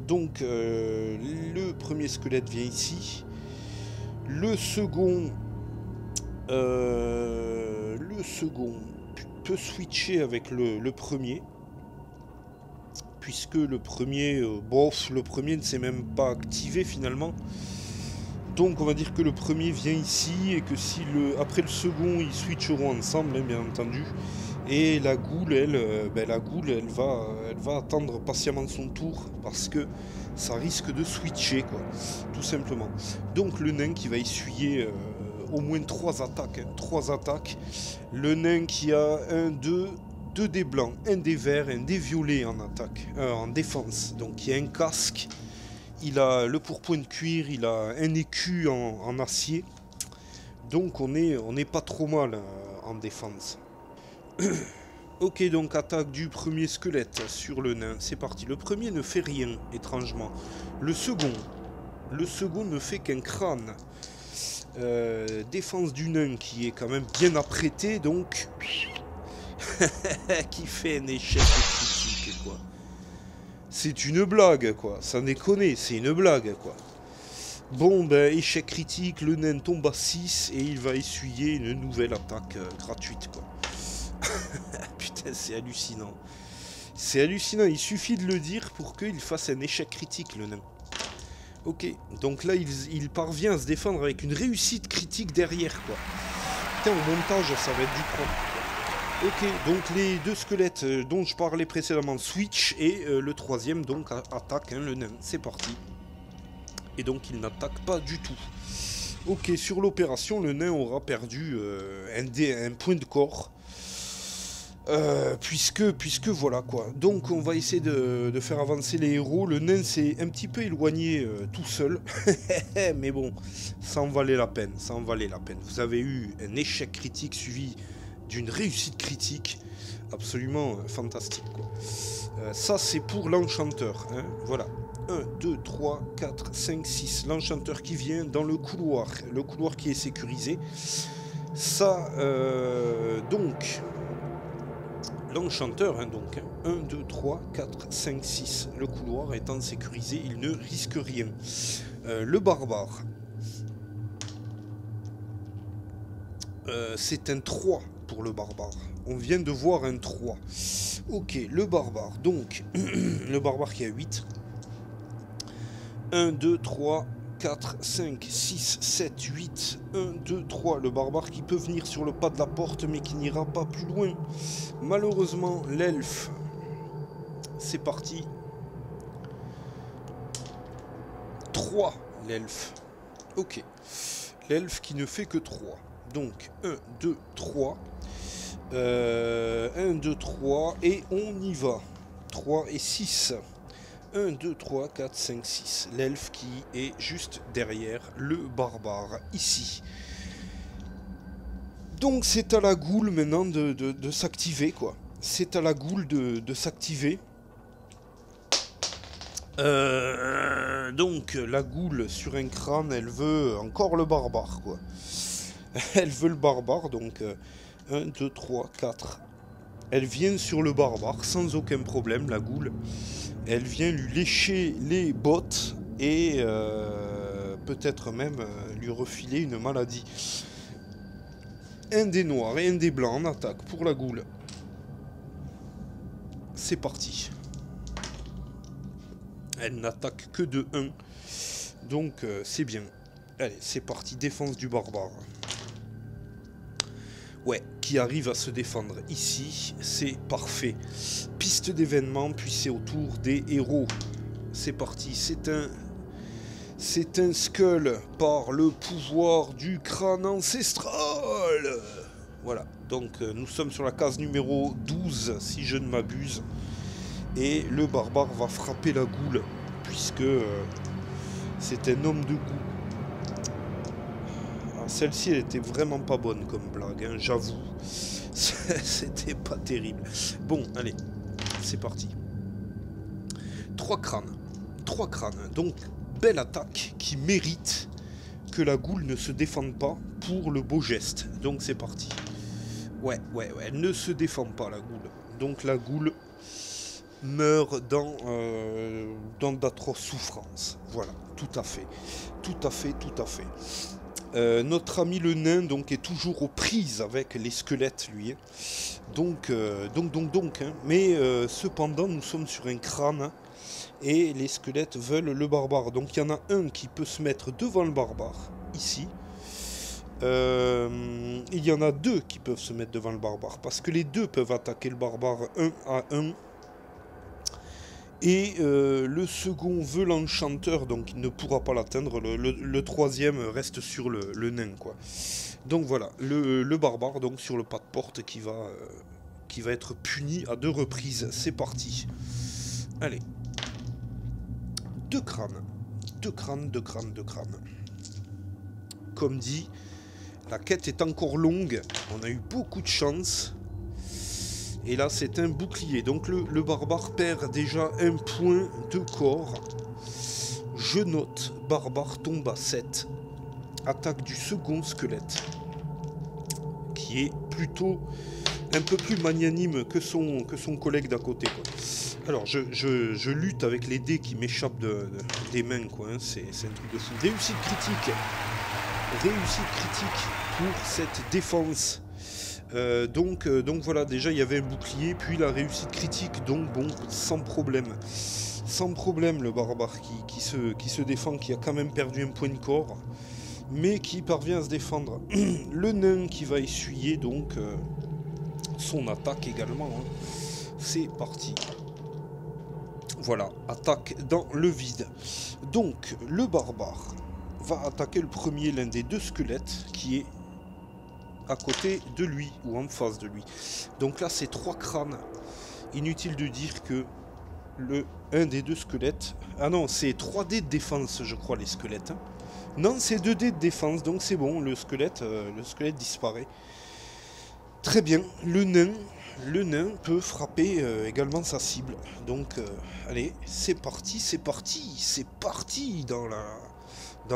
Donc le premier squelette vient ici, le second peut switcher avec le premier, puisque le premier, le premier ne s'est même pas activé finalement. Donc on va dire que le premier vient ici et que si après le second ils switcheront ensemble, hein, bien entendu. Et la goule, elle va attendre patiemment son tour parce que ça risque de switcher, quoi, tout simplement. Donc le nain qui va essuyer au moins 3 attaques, hein, 3 attaques. Le nain qui a deux dés blancs, un dé vert, un dé violet en attaque, en défense. Donc il y a un casque. Il a le pourpoint de cuir, il a un écu en acier. Donc on est pas trop mal en défense. Ok, donc attaque du premier squelette sur le nain. C'est parti. Le premier ne fait rien, étrangement. Le second ne fait qu'un crâne. Défense du nain qui est quand même bien apprêté, donc... qui fait un échec critique, quoi. C'est une blague, quoi. Ça déconne, c'est une blague, quoi. Bon, ben, échec critique, le nain tombe à 6 et il va essuyer une nouvelle attaque gratuite, quoi. Putain, c'est hallucinant. C'est hallucinant, il suffit de le dire pour qu'il fasse un échec critique, le nain. Ok, donc là, il parvient à se défendre avec une réussite critique derrière, quoi. Putain, au montage, ça va être du propre. Ok, donc les deux squelettes dont je parlais précédemment switch et le troisième donc attaque, hein, le nain. C'est parti. Et donc il n'attaque pas du tout. Ok, sur l'opération, le nain aura perdu un point de corps. Puisque voilà, quoi. Donc on va essayer de faire avancer les héros. Le nain s'est un petit peu éloigné tout seul. Mais bon, ça en valait la peine. Ça en valait la peine. Vous avez eu un échec critique suivi d'une réussite critique absolument fantastique, quoi. Ça c'est pour l'enchanteur, hein. Voilà, 1, 2, 3, 4, 5, 6, l'enchanteur qui vient dans le couloir qui est sécurisé. Ça, donc l'enchanteur, hein, donc, hein, 1, 2, 3, 4, 5, 6, le couloir étant sécurisé, il ne risque rien. Le barbare, c'est un 3 pour le barbare. On vient de voir un 3. Ok, le barbare. Donc, le barbare qui a 8. 1, 2, 3, 4, 5, 6, 7, 8. 1, 2, 3. Le barbare qui peut venir sur le pas de la porte, mais qui n'ira pas plus loin. Malheureusement, l'elfe. C'est parti. 3, l'elfe. Ok. L'elfe qui ne fait que 3. Donc, 1, 2, 3. 1, 2, 3. Et on y va. 3 et 6. 1, 2, 3, 4, 5, 6. L'elfe qui est juste derrière le barbare, ici. Donc, c'est à la goule maintenant de s'activer, quoi. C'est à la goule de s'activer. Donc, la goule sur un crâne, elle veut encore le barbare, quoi. Elle veut le barbare, donc 1, 2, 3, 4. Elle vient sur le barbare sans aucun problème, la goule. Elle vient lui lécher les bottes et peut-être même lui refiler une maladie. Un dé noir et un dé blanc en attaque pour la goule. C'est parti. Elle n'attaque que de 1. Donc c'est bien. Allez, c'est parti, défense du barbare. Ouais, qui arrive à se défendre ici, c'est parfait. Piste d'événement, puis c'est au tour des héros. C'est parti, c'est un skull par le pouvoir du crâne ancestral. Voilà, donc nous sommes sur la case numéro 12, si je ne m'abuse. Et le barbare va frapper la goule, puisque c'est un homme de goût. Celle-ci, elle était vraiment pas bonne comme blague, hein, j'avoue. C'était pas terrible. Bon, allez, c'est parti. 3 crânes. 3 crânes. Donc, belle attaque qui mérite que la goule ne se défende pas pour le beau geste. Donc, c'est parti. Ouais, elle ne se défend pas, la goule. Donc, la goule meurt dans d'atroces souffrances. Voilà, tout à fait. Notre ami le nain donc est toujours aux prises avec les squelettes, lui. Donc, hein. Mais cependant, nous sommes sur un crâne et les squelettes veulent le barbare. Donc, il y en a un qui peut se mettre devant le barbare, ici. Il y en a 2 qui peuvent se mettre devant le barbare parce que les 2 peuvent attaquer le barbare 1 à 1. Et le second veut l'enchanteur, donc il ne pourra pas l'atteindre. Le troisième reste sur le nain, quoi. Donc voilà, le barbare donc sur le pas de porte qui va être puni à 2 reprises. C'est parti. Allez. 2 crânes. 2 crânes. Comme dit, la quête est encore longue. On a eu beaucoup de chance. Et là, c'est un bouclier. Donc, le barbare perd déjà 1 point de corps. Je note, barbare tombe à 7. Attaque du second squelette. Qui est plutôt un peu plus magnanime que son collègue d'à côté, quoi. Alors, je lutte avec les dés qui m'échappent des mains, quoi. Hein. C'est un truc de fou. Réussite critique. Réussite critique pour cette défense. Donc voilà, déjà il y avait un bouclier, puis la réussite critique, donc bon, sans problème. Sans problème le barbare qui se défend, qui a quand même perdu 1 point de corps, mais qui parvient à se défendre. Le nain qui va essuyer donc son attaque également. Hein. C'est parti. Voilà, attaque dans le vide. Donc le barbare va attaquer le premier, l'un des 2 squelettes, qui est à côté de lui, ou en face de lui. Donc là, c'est 3 crânes. Inutile de dire que un des 2 squelettes... Ah non, c'est 3 dés de défense, je crois, les squelettes. Hein. Non, c'est 2 dés de défense, donc c'est bon, le squelette disparaît. Très bien, le nain peut frapper également sa cible. Donc, allez, c'est parti dans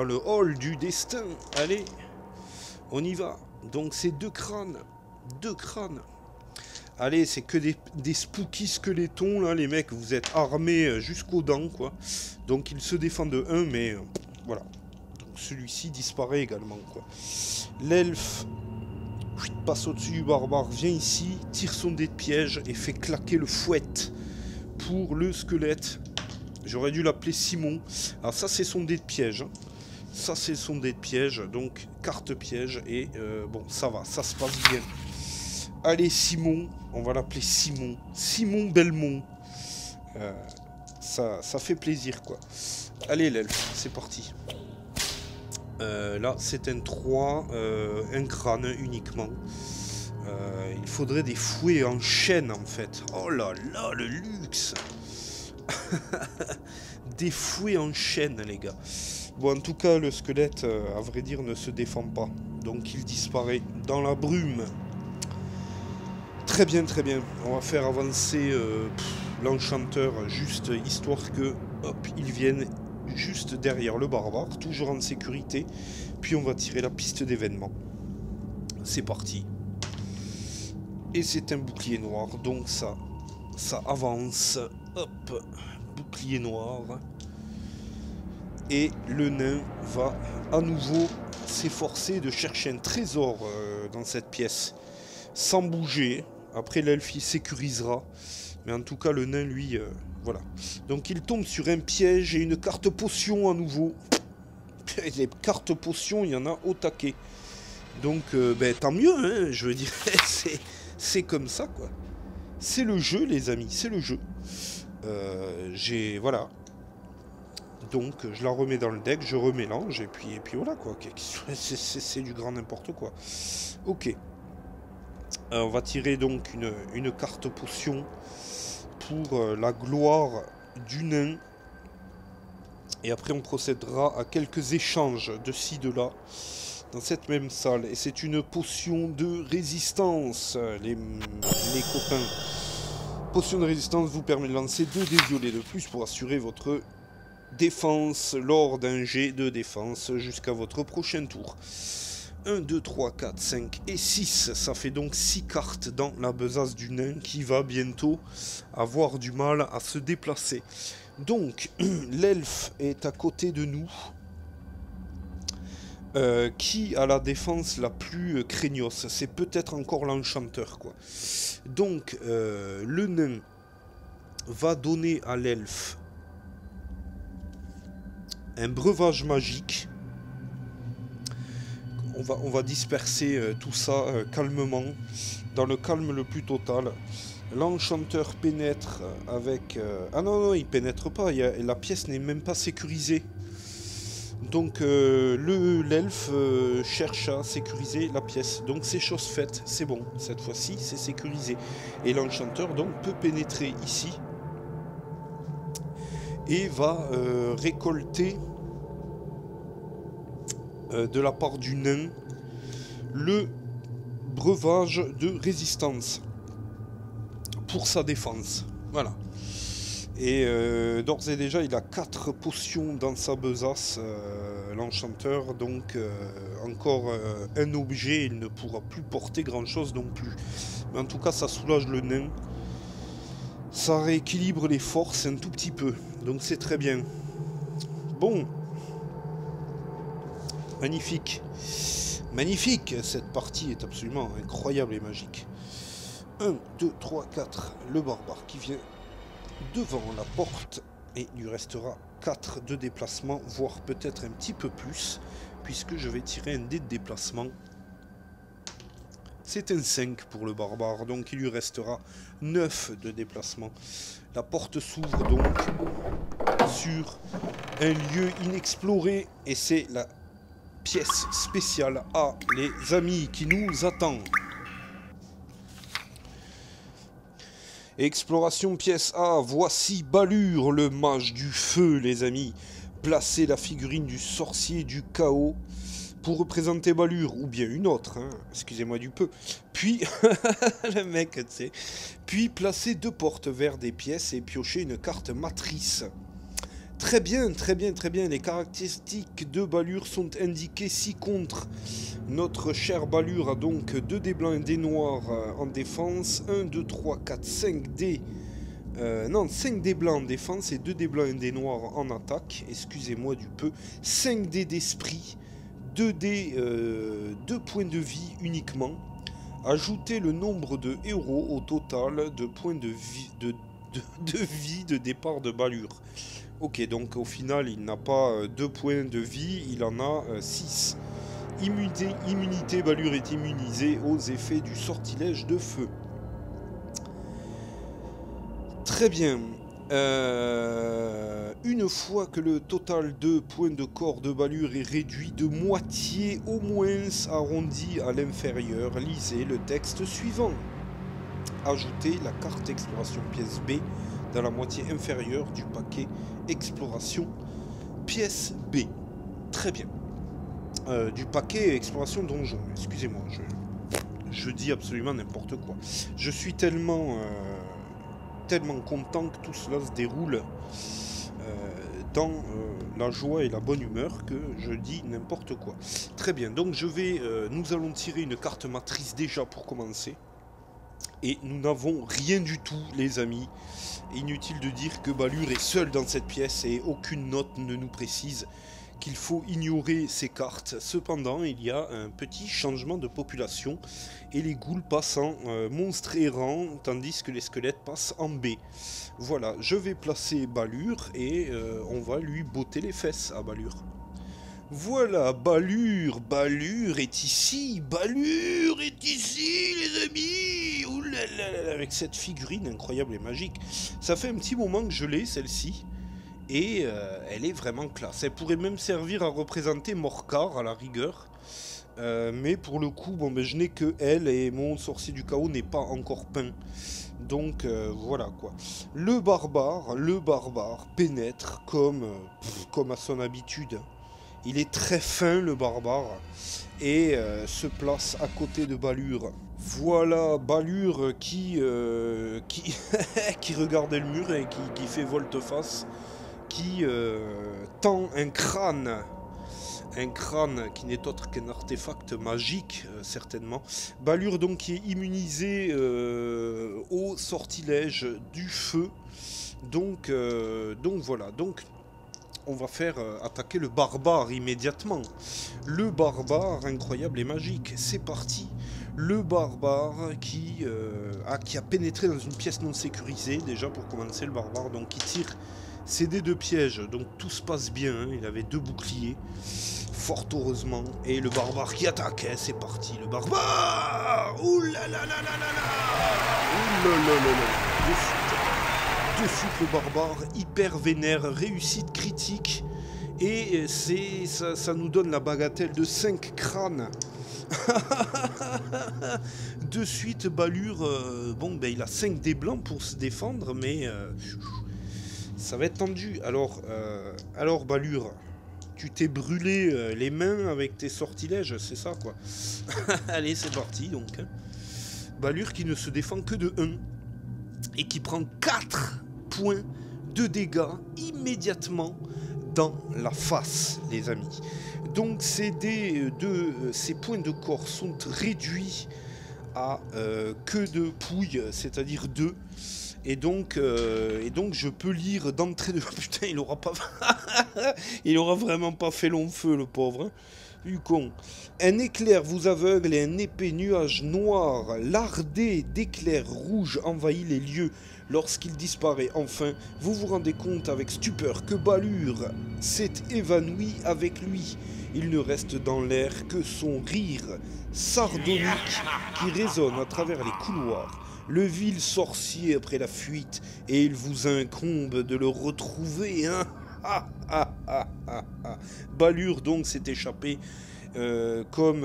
le hall du destin. Allez, on y va. Donc c'est 2 crânes. 2 crânes. Allez, c'est que des spooky squelettons, là, les mecs. Vous êtes armés jusqu'aux dents, quoi. Donc il se défend de 1, mais voilà. Donc celui-ci disparaît également, quoi. L'elfe passe au-dessus du barbare, vient ici, tire son dé de piège et fait claquer le fouet pour le squelette. J'aurais dû l'appeler Simon. Alors ça, c'est son dé de piège, hein. Ça, c'est son dé de piège, donc carte piège, et bon, ça va, ça se passe bien. Allez, Simon, on va l'appeler Simon. Simon Belmont. Ça fait plaisir, quoi. Allez, l'elfe, c'est parti. Là, c'est un 3, un crâne uniquement. Il faudrait des fouets en chaîne, en fait. Oh là là, le luxe. Des fouets en chaîne, les gars. Bon, en tout cas, le squelette, à vrai dire, ne se défend pas. Donc, il disparaît dans la brume. Très bien, très bien. On va faire avancer l'enchanteur, juste histoire que, hop, il vienne juste derrière le barbare, toujours en sécurité. Puis, on va tirer la piste d'événement. C'est parti. Et c'est un bouclier noir, donc ça avance. Hop, bouclier noir. Et le nain va à nouveau s'efforcer de chercher un trésor dans cette pièce, sans bouger. Après, l'elfe il sécurisera. Mais en tout cas, le nain, lui, voilà. Donc il tombe sur un piège et une carte potion à nouveau. Les cartes potions, il y en a au taquet. Donc, ben, tant mieux, hein, je veux dire, c'est comme ça, quoi. C'est le jeu, les amis, c'est le jeu. Voilà. Donc, je la remets dans le deck, je remélange, et puis voilà, quoi. C'est du grand n'importe quoi. Ok. On va tirer donc une carte potion pour la gloire du nain. Et après, on procédera à quelques échanges de ci, de là, dans cette même salle. Et c'est une potion de résistance, les copains. Potion de résistance vous permet de lancer 2 dés violets de plus pour assurer votre défense lors d'un jet de défense jusqu'à votre prochain tour. 1, 2, 3, 4, 5 et 6. Ça fait donc 6 cartes dans la besace du nain qui va bientôt avoir du mal à se déplacer. Donc, l'elfe est à côté de nous. Qui a la défense la plus craignos? C'est peut-être encore l'enchanteur, quoi. Donc, le nain va donner à l'elfe un breuvage magique. On va disperser tout ça calmement, dans le calme le plus total. L'enchanteur pénètre avec... Ah non, il pénètre pas, la pièce n'est même pas sécurisée. Donc l'elfe cherche à sécuriser la pièce. Donc c'est chose faite, c'est bon, cette fois-ci c'est sécurisé. Et l'enchanteur donc peut pénétrer ici et va récolter de la part du nain le breuvage de résistance pour sa défense. Voilà. Et d'ores et déjà, il a 4 potions dans sa besace, l'enchanteur. Donc, encore un objet, il ne pourra plus porter grand-chose non plus. Mais en tout cas, ça soulage le nain. Ça rééquilibre les forces un tout petit peu. Donc, c'est très bien. Bon. Magnifique. Magnifique. Cette partie est absolument incroyable et magique. 1, 2, 3, 4. Le barbare qui vient devant la porte, et il lui restera 4 de déplacement, voire peut-être un petit peu plus, puisque je vais tirer un dé de déplacement. C'est un 5 pour le barbare, donc il lui restera 9 de déplacement. La porte s'ouvre donc sur un lieu inexploré, et c'est la pièce spéciale à les amis qui nous attend. Exploration pièce A, voici Balur, le mage du feu, les amis. Placez la figurine du sorcier du chaos pour représenter Balur, ou bien une autre, hein, excusez-moi du peu. Puis, le mec, tu sais. Puis, placez 2 portes vers des pièces et piochez une carte matrice. Très bien, très bien, très bien. Les caractéristiques de Balur sont indiquées ci-contre. Notre cher Balur a donc 2 dés blancs et des noirs en défense. 1, 2, 3, 4, 5 dés. Non, 5 dés blancs en défense et 2 dés blancs et des noirs en attaque. Excusez-moi du peu. 5 dés d'esprit. 2 dés, 2 points de vie uniquement. Ajoutez le nombre de héros au total de points de vie de départ de Balur. Ok, donc au final, il n'a pas 2 points de vie, il en a 6. Immunité, Balur est immunisé aux effets du sortilège de feu. Très bien. Une fois que le total de points de corps de Balur est réduit de moitié au moins arrondi à l'inférieur, lisez le texte suivant. Ajoutez la carte exploration pièce B dans la moitié inférieure du paquet exploration pièce B. Très bien. Du paquet exploration donjon. Excusez-moi, je dis absolument n'importe quoi. Je suis tellement content que tout cela se déroule dans la joie et la bonne humeur que je dis n'importe quoi. Très bien, donc nous allons tirer une carte matrice déjà pour commencer. Et nous n'avons rien du tout, les amis. Inutile de dire que Balur est seul dans cette pièce et aucune note ne nous précise qu'il faut ignorer ces cartes. Cependant, il y a un petit changement de population et les ghouls passent en monstres errants, tandis que les squelettes passent en B. Voilà, je vais placer Balur et on va lui botter les fesses à Balur. Voilà, Balur est ici, Balur est ici, les amis. Ouh là là là, avec cette figurine incroyable et magique. Ça fait un petit moment que je l'ai, celle-ci. Et elle est vraiment classe. Elle pourrait même servir à représenter Morcar à la rigueur. Mais pour le coup, bon, ben, je n'ai que elle et mon sorcier du chaos n'est pas encore peint. Donc voilà quoi. Le barbare pénètre comme à son habitude. Il est très fin le barbare et se place à côté de Balur. Voilà Balur qui qui regardait le mur et qui fait volte-face. Qui tend un crâne qui n'est autre qu'un artefact magique, certainement. Balur donc qui est immunisé au sortilège du feu. Donc voilà, donc on va faire attaquer le barbare immédiatement. Le barbare incroyable et magique, c'est parti. Le barbare qui a pénétré dans une pièce non sécurisée, déjà pour commencer le barbare, donc qui tire ses dés de piège, donc tout se passe bien, hein. Il avait 2 boucliers, fort heureusement, et le barbare qui attaque, hein, c'est parti, le barbare. Ouh là là là là là là. Ouh là là là là. De suite le barbare, hyper vénère, réussite critique, et ça nous donne la bagatelle de 5 crânes. De suite Balur, bon ben il a 5 dés blancs pour se défendre, mais ça va être tendu. Alors Balur, tu t'es brûlé les mains avec tes sortilèges, c'est ça quoi. Allez, c'est parti donc. Balur qui ne se défend que de 1 et qui prend 4 points de dégâts immédiatement dans la face, les amis. Donc ces points de corps sont réduits à que de pouille, c'est-à-dire 2. Et donc je peux lire d'entrée de... Putain, il aura vraiment pas fait long feu, le pauvre. Hein. Du con. Un éclair vous aveugle et un épais nuage noir, lardé d'éclairs rouges, envahit les lieux. Lorsqu'il disparaît enfin, vous vous rendez compte avec stupeur que Balur s'est évanoui avec lui. Il ne reste dans l'air que son rire sardonique qui résonne à travers les couloirs. Le vil sorcier après la fuite, et il vous incombe de le retrouver, hein. Balur donc s'est échappé comme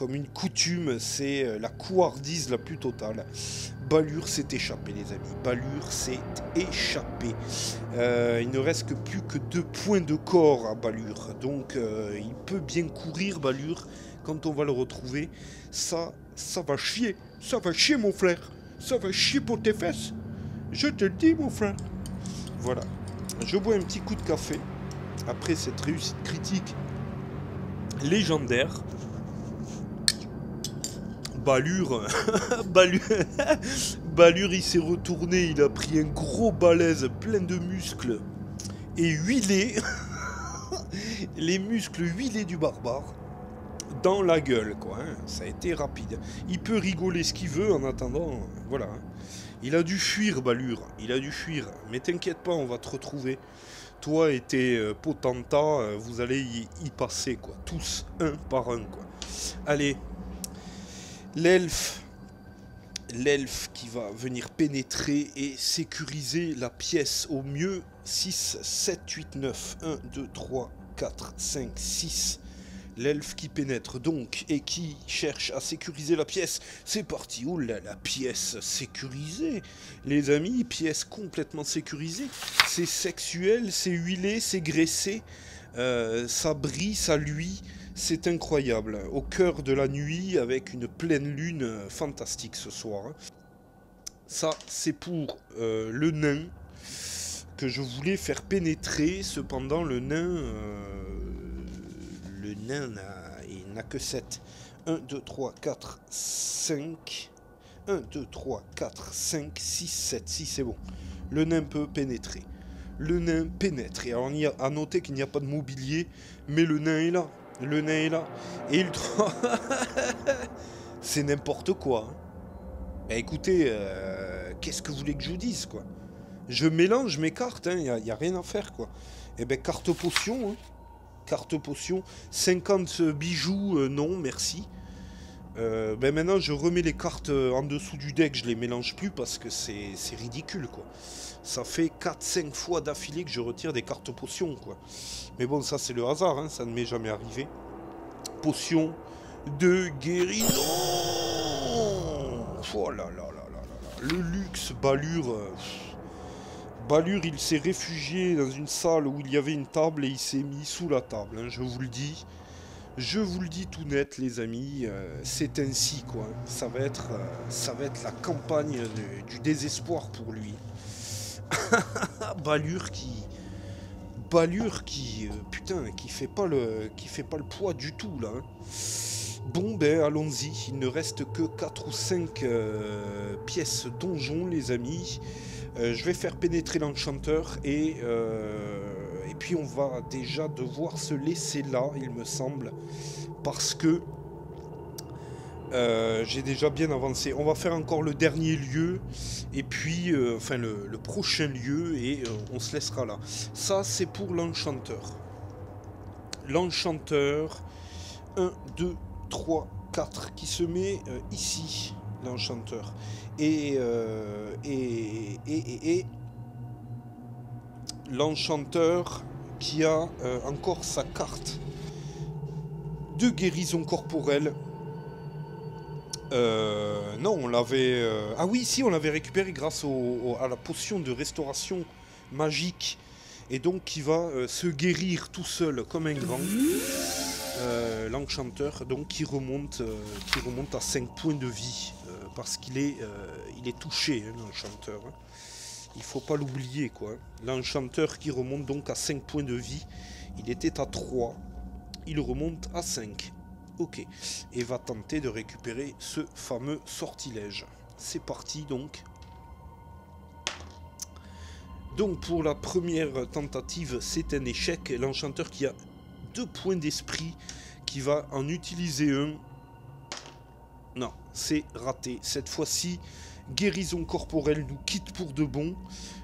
une coutume, c'est la couardise la plus totale. Balur s'est échappé, les amis. Balur s'est échappé. Il ne reste plus que 2 points de corps à Balur. Donc il peut bien courir, Balur, quand on va le retrouver. Ça va chier. Ça va chier, mon frère. Ça va chier pour tes fesses. Je te le dis, mon frère. Voilà. Je bois un petit coup de café. Après cette réussite critique légendaire. Balur, Balur, il s'est retourné, il a pris un gros balèze plein de muscles et huilé, les muscles huilés du barbare, dans la gueule, quoi. Hein. Ça a été rapide. Il peut rigoler ce qu'il veut en attendant, voilà. Hein. Il a dû fuir, Balur, il a dû fuir. Mais t'inquiète pas, on va te retrouver. Toi et tes potentats, vous allez y passer, quoi. Tous, un par un, quoi. Allez. L'elfe qui va venir pénétrer et sécuriser la pièce au mieux. 6, 7, 8, 9, 1, 2, 3, 4, 5, 6. L'elfe qui pénètre donc et qui cherche à sécuriser la pièce. C'est parti, oh là, la pièce sécurisée. Les amis, pièce complètement sécurisée. C'est sexuel, c'est huilé, c'est graissé. Ça brille, ça luit. C'est incroyable, au cœur de la nuit, avec une pleine lune fantastique ce soir. Ça, c'est pour le nain que je voulais faire pénétrer. Cependant, le nain il n'a que 7. 1, 2, 3, 4, 5. 1, 2, 3, 4, 5, 6, 7. Si, c'est bon. Le nain peut pénétrer. le nain pénètre. Et alors, on y a à noter qu'il n'y a pas de mobilier, mais le nain est là. Le nain est là. Et il... C'est n'importe quoi. Hein. Bah, écoutez, qu'est-ce que vous voulez que je vous dise, quoi? Je mélange mes cartes, il n'y a rien à faire, quoi. Et ben, carte potion, hein. Carte potion. 50 bijoux, non, merci. Ben maintenant, je remets les cartes en dessous du deck, je les mélange plus parce que c'est ridicule, quoi. Ça fait 4-5 fois d'affilée que je retire des cartes potions, quoi. Mais bon, ça, c'est le hasard, hein, ça ne m'est jamais arrivé. Potion de guérison. Oh là là là là là là. Le luxe, Balur. Balur, il s'est réfugié dans une salle où il y avait une table et il s'est mis sous la table, hein, je vous le dis. Je vous le dis tout net, les amis, c'est ainsi, quoi. Ça va être la campagne du désespoir pour lui. Balur qui, putain, qui fait pas le poids du tout, là. Hein. Bon, ben, allons-y. Il ne reste que 4 ou 5 pièces donjon, les amis. Je vais faire pénétrer l'enchanteur et puis on va déjà devoir se laisser là, il me semble, parce que j'ai déjà bien avancé. On va faire encore le dernier lieu et puis, enfin le prochain lieu et on se laissera là. Ça, c'est pour l'enchanteur. L'enchanteur, 1, 2, 3, 4, qui se met ici, l'enchanteur. Et l'enchanteur qui a encore sa carte de guérison corporelle. Non, on l'avait... Ah oui, si, on l'avait récupéré grâce à la potion de restauration magique. Et donc qui va se guérir tout seul comme un grand. L'enchanteur, donc qui remonte à 5 points de vie. Parce qu'il est, il est touché, hein, l'enchanteur. Hein. Il faut pas l'oublier, quoi. L'enchanteur qui remonte donc à 5 points de vie. Il était à 3. Il remonte à 5. Ok. Et va tenter de récupérer ce fameux sortilège. C'est parti, donc. Donc, pour la première tentative, c'est un échec. L'enchanteur qui a 2 points d'esprit, qui va en utiliser un. Non, c'est raté. Cette fois-ci, guérison corporelle nous quitte pour de bon.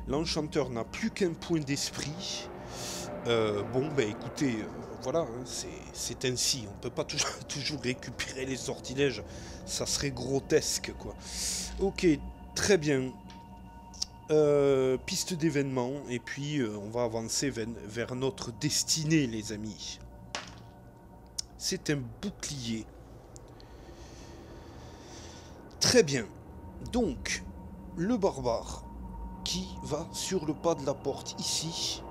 L'enchanteur n'a plus qu'un point d'esprit. Bon, ben écoutez, voilà, hein, c'est ainsi. On ne peut pas toujours récupérer les sortilèges. Ça serait grotesque, quoi. Ok, très bien. Piste d'événement. Et puis, on va avancer vers notre destinée, les amis. C'est un bouclier. Très bien. Donc, le barbare qui va sur le pas de la porte ici.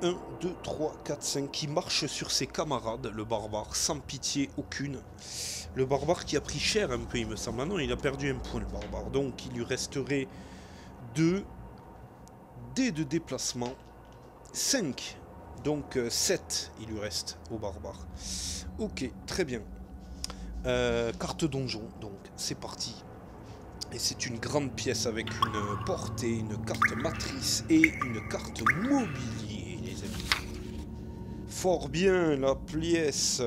1, 2, 3, 4, 5, qui marche sur ses camarades, le barbare, sans pitié aucune. Le barbare qui a pris cher un peu, il me semble. Ah non, il a perdu un point, le barbare. Donc, il lui resterait 2 dés de déplacement. 5. Donc, 7, il lui reste au barbare. Ok, très bien. Carte donjon, donc, c'est parti. Et c'est une grande pièce avec une portée, une carte matrice et une carte mobilier, les amis. Fort bien, la pièce,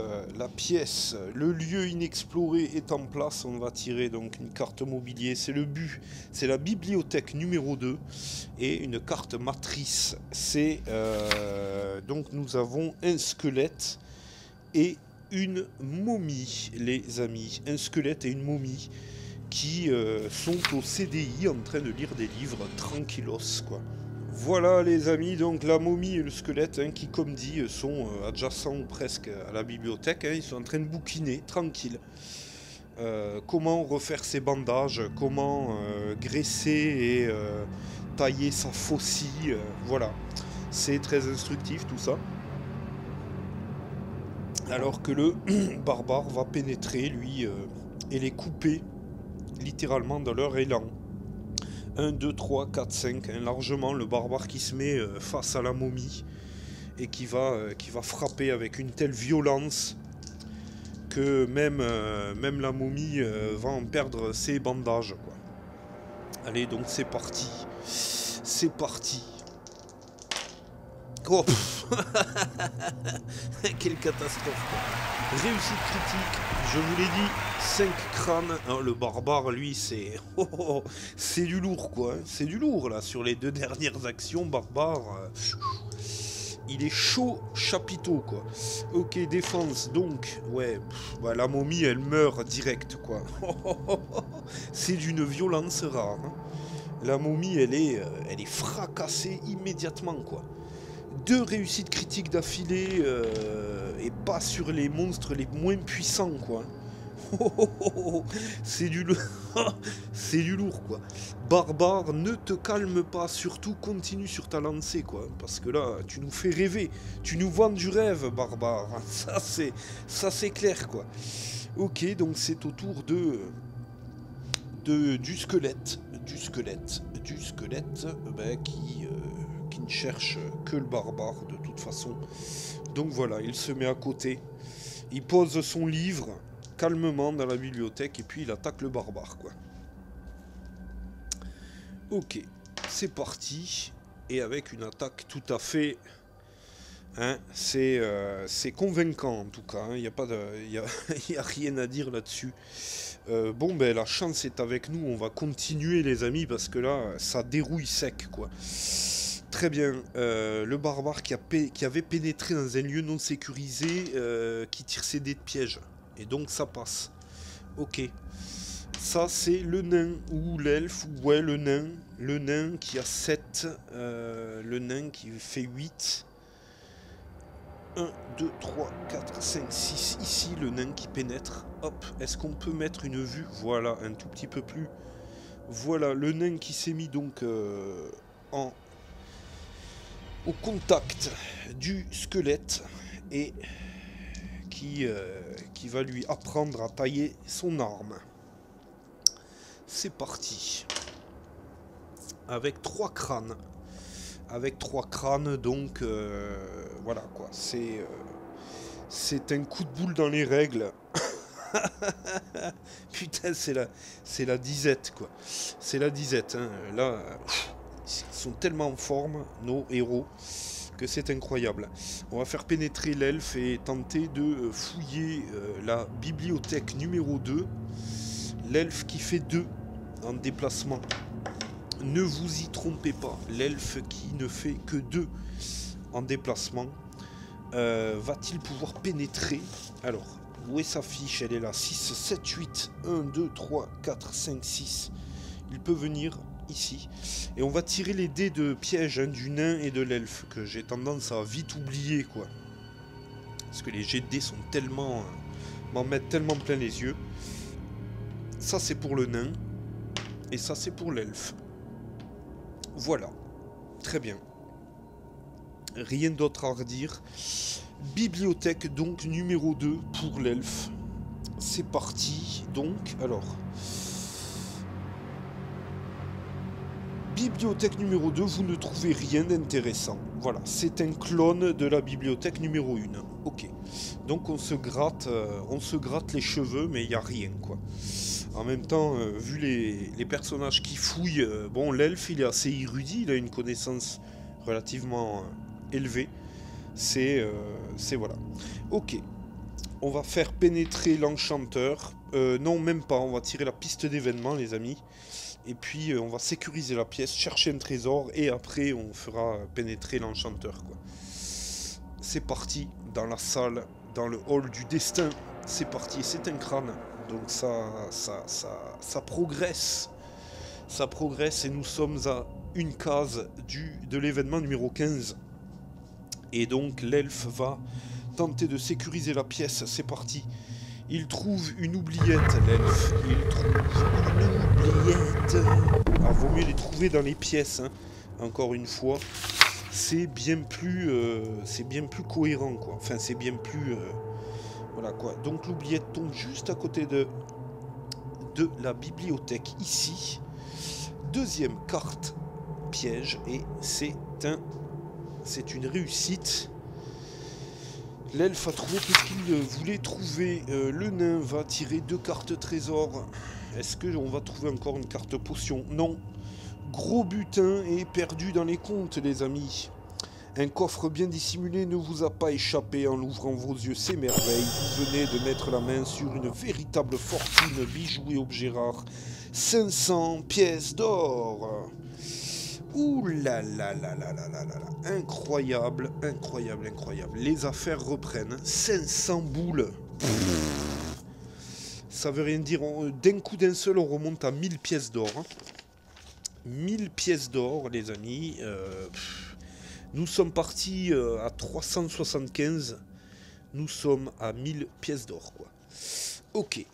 le lieu inexploré est en place. On va tirer donc une carte mobilier, c'est le but. C'est la bibliothèque numéro 2 et une carte matrice. C'est donc nous avons un squelette et une momie, les amis. Un squelette et une momie qui sont au CDI en train de lire des livres tranquillos, quoi. Voilà, les amis, donc la momie et le squelette, hein, qui, comme dit, sont adjacents ou presque à la bibliothèque. Hein, ils sont en train de bouquiner, tranquille. Comment refaire ses bandages, comment graisser et tailler sa faucille, voilà. C'est très instructif, tout ça. Alors que le barbare va pénétrer, lui, et les couper littéralement dans leur élan. 1, 2, 3, 4, 5, hein, largement le barbare qui se met face à la momie et qui va frapper avec une telle violence que même la momie va en perdre ses bandages, quoi. Allez, donc c'est parti. C'est parti. Oh, quelle catastrophe, quoi. Réussite critique, je vous l'ai dit, 5 crânes. Oh, le barbare, lui, c'est... Oh, oh, oh, c'est du lourd, quoi. C'est du lourd, là, sur les 2 dernières actions, barbare. Il est chaud chapiteau, quoi. Ok, défense, donc, ouais, bah, la momie, elle meurt direct, quoi. C'est d'une violence rare. Hein. La momie, elle est fracassée immédiatement, quoi. 2 réussites critiques d'affilée, et pas sur les monstres les moins puissants, quoi. C'est du lourd. C'est du lourd, quoi. Barbare, ne te calme pas, surtout continue sur ta lancée, quoi. Parce que là, tu nous fais rêver. Tu nous vends du rêve, barbare. Ça c'est clair, quoi. Ok, donc c'est au tour du squelette. Du squelette, qui ne cherche que le barbare, de toute façon. Donc voilà, il se met à côté. Il pose son livre calmement dans la bibliothèque et puis il attaque le barbare, quoi. Ok, c'est parti. Et avec une attaque tout à fait... Hein, c'est convaincant en tout cas, il n'y a, y a rien à dire là-dessus. Bon, ben la chance est avec nous, on va continuer les amis, parce que là, ça dérouille sec, quoi. Très bien, le barbare qui avait pénétré dans un lieu non sécurisé, qui tire ses dés de piège. Et donc ça passe. Ok. Ça c'est le nain, ou l'elfe, ouais le nain qui a 7, le nain qui fait 8. 1, 2, 3, 4, 5, 6. Ici, le nain qui pénètre. Hop, est-ce qu'on peut mettre une vue? Voilà, un tout petit peu plus. Voilà, le nain qui s'est mis donc au contact du squelette et qui va lui apprendre à tailler son arme. C'est parti. Avec 3 crânes. Avec 3 crânes, donc voilà quoi, c'est un coup de boule dans les règles. Putain, c'est la disette, quoi. C'est la disette, hein. Là, ils sont tellement en forme, nos héros, que c'est incroyable. On va faire pénétrer l'elfe et tenter de fouiller la bibliothèque numéro 2. L'elfe qui fait 2 en déplacement. Ne vous y trompez pas, l'elfe qui ne fait que 2 en déplacement, va-t-il pouvoir pénétrer? Alors, où est sa fiche? Elle est là, 6, 7, 8, 1, 2, 3, 4, 5, 6. Il peut venir ici. Et on va tirer les dés de piège, hein, du nain et de l'elfe, que j'ai tendance à vite oublier, quoi. Parce que les jets de dés sont tellement... m'en mettent tellement plein les yeux. Ça c'est pour le nain, et ça c'est pour l'elfe. Voilà, très bien. Rien d'autre à redire. Bibliothèque donc numéro 2 pour l'elfe. C'est parti donc, alors. Bibliothèque numéro 2, vous ne trouvez rien d'intéressant. Voilà, c'est un clone de la bibliothèque numéro 1. Ok, donc on se gratte les cheveux, mais il n'y a rien, quoi. En même temps, vu les personnages qui fouillent, bon, l'elfe, il est assez érudit, il a une connaissance relativement élevée. C'est voilà. Ok, on va faire pénétrer l'enchanteur. Non, même pas, on va tirer la piste d'événement, les amis. Et puis, on va sécuriser la pièce, chercher un trésor, et après, on fera pénétrer l'enchanteur, quoi. C'est parti, dans la salle, dans le hall du destin. C'est parti, c'est un crâne. Donc ça progresse. Ça progresse et nous sommes à une case de l'événement numéro 15. Et donc l'elfe va tenter de sécuriser la pièce. C'est parti. Il trouve une oubliette, l'elfe. Il trouve une oubliette. Alors vaut mieux les trouver dans les pièces, hein. Encore une fois. C'est bien plus cohérent, quoi. Enfin, c'est bien plus... Voilà quoi, donc l'oubliette tombe juste à côté de la bibliothèque ici. Deuxième carte piège et c'est une réussite. L'elfe a trouvé ce qu'il voulait trouver. Le nain va tirer 2 cartes trésor. Est-ce qu'on va trouver encore une carte potion? Non. Gros butin et perdu dans les comptes, les amis. Un coffre bien dissimulé ne vous a pas échappé en l'ouvrant vos yeux, c'est merveille. Vous venez de mettre la main sur une véritable fortune, bijoux et objets rares. 500 pièces d'or. Ouh là là là là là là là là. Incroyable, incroyable, incroyable. Les affaires reprennent. 500 boules. Ça veut rien dire. D'un coup d'un seul, on remonte à 1000 pièces d'or. 1000 pièces d'or, les amis. Nous sommes partis à 375. Nous sommes à 1000 pièces d'or, quoi. Ok.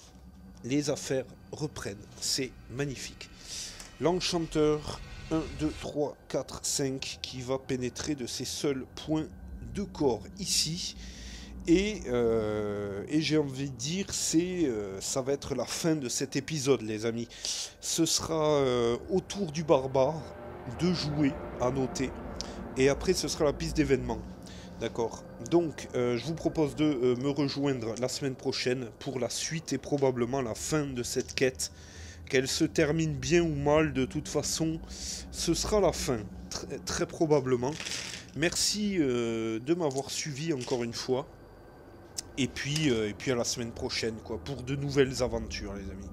Les affaires reprennent. C'est magnifique. L'enchanteur 1, 2, 3, 4, 5 qui va pénétrer de ses seuls points de corps ici. Et j'ai envie de dire, ça va être la fin de cet épisode, les amis. Ce sera au tour du barbare de jouer, à noter. Et après, ce sera la piste d'événements. D'accord. Donc, je vous propose de me rejoindre la semaine prochaine pour la suite et probablement la fin de cette quête. Qu'elle se termine bien ou mal, de toute façon, ce sera la fin, très probablement. Merci de m'avoir suivi encore une fois. Et puis à la semaine prochaine, quoi, pour de nouvelles aventures, les amis.